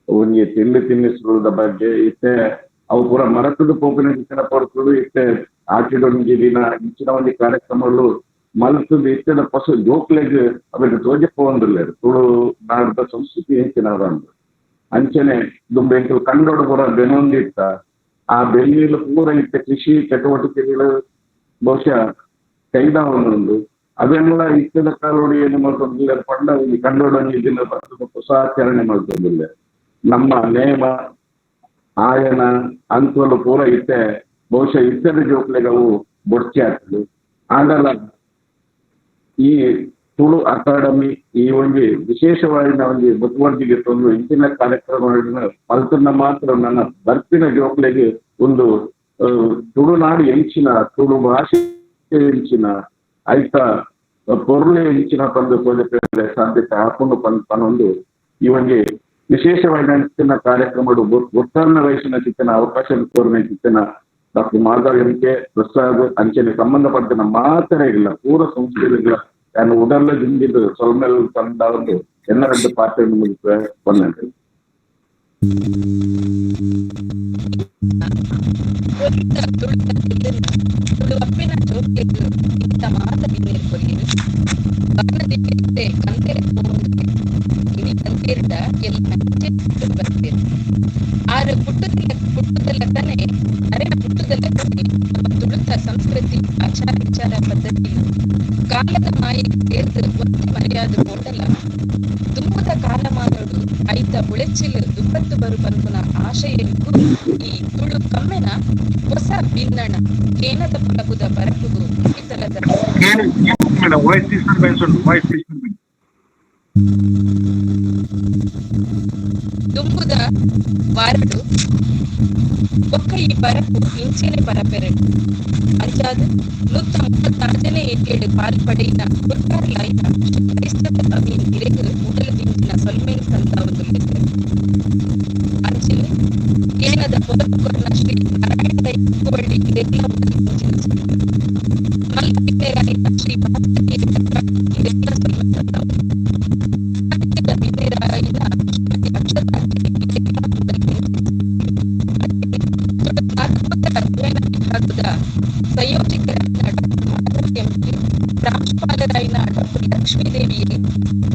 ಒಂದು ತಿನ್ನಿಸುವುದ ಬಗ್ಗೆ ಇತ್ತೆ ಅವು ಪೂರ ಮರತದ ಪೋಪಿನ ಇತ್ತಿನ ಪಡ್ಕೊಂಡು ಇತ್ತೆ ಆಟಿಡೊಂದು ದಿನ ಇಂಚಿನ ಒಂದು ಕಾರ್ಯಕ್ರಮಗಳು ಮಲ್ತದ ಇತ್ತಿನ ಹೊಸ ಜೋಕ್ಲೆಗ್ ಅವರಿಗೆ ತೋಜಪ್ಪೊಂದಿಲ್ಲ ತುಳು ನಾಡದ ಸಂಸ್ಕೃತಿ ಹೆಚ್ಚಿನವರ ಅಂಚನೆ ದುಂಬೆಂಕಲು ಕಂಡೋಡು ಪೂರ ಬೆನೊಂದಿತ್ತ ಆ ಬೆನ್ನಿಲು ಪೂರ ಇತ್ತೆ ಕೃಷಿ ಚಟುವಟಿಕೆಗಳು ಬಹುಶಃ ಕೈದಾವೊಂದು ಅದೆಲ್ಲ ಇತ್ತದ ಕಾಲೋಡಿ ಏನು ಮಾಡ್ಕೊಂಡಿಲ್ಲ ಪಂಡ ಈ ಕಂಡೋಡನ್ನು ಇದನ್ನ ಹೊಸಾಚರಣೆ ಮಾಡ್ಕೊಂಡಿಲ್ಲ. ನಮ್ಮ ನೇಮ ಆಯನ ಅಂತವಲ್ಲ ಪೂರ ಇತ್ತೆ ಬಹುಶಃ ಇತ್ತರ ಜೋಕ್ಲೆಗೆ ಅವು ಬೊಡ್ಚೆ ಆಗ್ತದೆ. ಆಗಲ್ಲ ಈ ತುಳು ಅಕಾಡೆಮಿ ಈ ಒಂದು ವಿಶೇಷವಾದ ಒಂದು ಮುತುವರ್ಜಿಗೆ ತಂದು ಇಂಚಿನ ಕಾರ್ಯಕ್ರಮಗಳನ್ನ ಮಲ್ತನ್ನ ಮಾತ್ರ ನನ್ನ ಬರ್ಪಿನ ಜೋಕ್ಲೆಗೆ ಒಂದು ತುಳುನಾಡು ಹೆಂಚಿನ ತುಳು ಭಾಷೆ ಹೆಂಚಿನ ಆಯ್ತ ಪೊರ್ಲೆ ಹೆಂಚಿನ ತಂದು ಸಾಧ್ಯತೆ ಹಾಕೊಂಡು ಪನ್ನೊಂದು ಈ ಒಂದು ವಿಶೇಷವಾದ ಕಾರ್ಯಕ್ರಮಗಳು ಒತ್ತನ್ನ ವಯಸ್ಸಿನ ಚಿತ್ತನ ಅವಕಾಶ ಕೋರಿನ ಚಿತ್ತನ ಡಾಕ್ಟರ್ ಮಾಧವ್ ಎಂಕೆ ಪ್ರಸಾದ್ ಅಂಚನೆ ಸಂಬಂಧಪಟ್ಟ ಮಾತ್ರ ಇಲ್ಲ ಪೂರ ಸಂಸ್ಥೆಗಳ ನಾನು ಉಡಲ್ಲ ದಿಂದಿದ್ದು ಸೊಲ್ಮೆಲ್ ತಂದ ಒಂದು ಎಲ್ಲ ಎರಡು ಪಾತ್ರ ಮುಗಿಸುವ ಬಂದಂತೆ ತುಳುವಪ್ಪಿನ ಜೋಕ್ಲೆಗ್ ಇಂತ ಮಾತ ಬಿನ್ನೇರ್ ಕೊಲ್ಲಿರು ಬನ್ನದಿಕ್ಕೆ ಕಂತೆರೆ ಪೋಂದು ಇನಿ ಕಂತೆರ್ಡ ಎಲ್ಲ ಬರ್ತೀರು ಆರು ಪುಟ್ಟದಲ್ಲ ತಾನೆ ಅರೆನ ಪುಟ್ಟದಲ್ಲ ತಾನೆ ನಮ್ಮ ತುಳುತ ಸಂಸ್ಕೃತಿ ಆಚಾರ ವಿಚಾರ ಪದ್ಧತಿ ಕಾಲದ ಮಾಯಿಗೆ ಸೇರ್ದು ಒತ್ತಿ ಮರೆಯಾದ ಹೋಟಲ ದುಂಬುದ ಕಾಲಮಾನೋಡು ಐತ ಬುಳೆಚ್ಚಿಲ್ ದುಪ್ಪತ್ತು ಬರು ಪನ್ಪುನ ಆಶಯಕ್ಕೂ ಈ ತುಳು ಕಮ್ಮೆನ ಹೊಸ ಭಿನ್ನಣ ಕೇನದ ಪೊಲಪುದ ಬರಪುಗು ಇತಲದ ವಾಯ್ಸ್ ಡಿಸ್ಟರ್ಬೆನ್ಸ್ ಉಂಟು, ವಾಯ್ಸ್ ಡಿಸ್ಟರ್ಬೆನ್ಸ್. ದುಂಬುದ ವಾರಡು ಒಕ್ಕ ಈ ಪರಪು ಇಂಚಿನೆ ಪರಪೆರಡು ಅಂಚಾದು 136ನೇ ಏಟೇಡು ಪಾಲ್ಪಡೆಯಿನ ಗುರ್ಕಾರ್ಲಾಯ್ನ ಕ್ರೈಸ್ತದ ಅಮೀನ್ ಇರೆಗ್ ಉಡಲು ದಿಂಚಿನ ಸೊಲ್ಮೆನ್ ಸಂತಾವೊಂದುಲ್ಲೆರ್ ಅಂಚಿನ ಏನದ ಪೊಲಪು ಕೊರ್ನ ಶ್ರೀ ನಾರಾಯಣ ಇಕ್ಕುವಳ್ಳಿ ಇರೆಗ್ಲ ಉಡಲು ದಿಂಚಿನ ಸೊಲ್ಮೆನ್ ಮಲ್ಪಿನೆರಾಯಿನ ಶ್ರೀ ಭಾಸ್ಕರಿಯ ಇರೆಗ್ಲ ಸೊಲ್ಮೆನ್ ಸಂತಾವು ಮಿನ್ನೆರಾಯಿನ ಶ್ರೀಮತಿ ಅಕ್ಷತಾಂಜಲಿ ಇರೆಗ್ಲ ಉಡಲು ಅಧ್ಯಯನ ವಿಭಾಗದ ಸಂಯೋಜಕರಾದ ಡಾಕ್ಟರ್ ಮಾಧವ್ ಎಂಪಿ, ಪ್ರಾಂಶುಪಾಲರಾಯಿನ ಡಾಕ್ಟರ್ ಲಕ್ಷ್ಮೀದೇವಿಯೇ,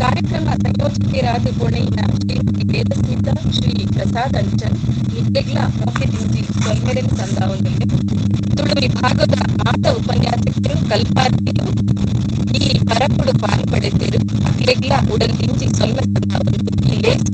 ಕಾರ್ಯಕ್ರಮ ಸಂಯೋಜಕರಾದ ಕೊಣೆಯಿನ ಶ್ರೀಮತಿ ವೇದಸ್ಮಿತಾ, ಶ್ರೀ ಪ್ರಸಾದ್ ಅಂಚನ್ ನಿದ್ದೆಗ್ಲ ಮೋಕೆ ದಿಂಜಿ ಸೊಲ್ಮೆರೆನ್ ಸಂದಾವೊಂದುಲ್ಲೆ ತುಳು ವಿಭಾಗದ ಮಾತ ಉಪನ್ಯಾಸಕರು ಕಲ್ಪಾರ್ತಿಲು ಈ ಪರಪುಡು ಪಾಲ್ಪಡೆದಿರು ಅಕ್ಲೆಗ್ಲ ಉಡಲ್ ದಿಂಜಿ ಸೊಲ್ಮೆ ಸಂದಾವೊಂದು ಈ ಲೇಸ್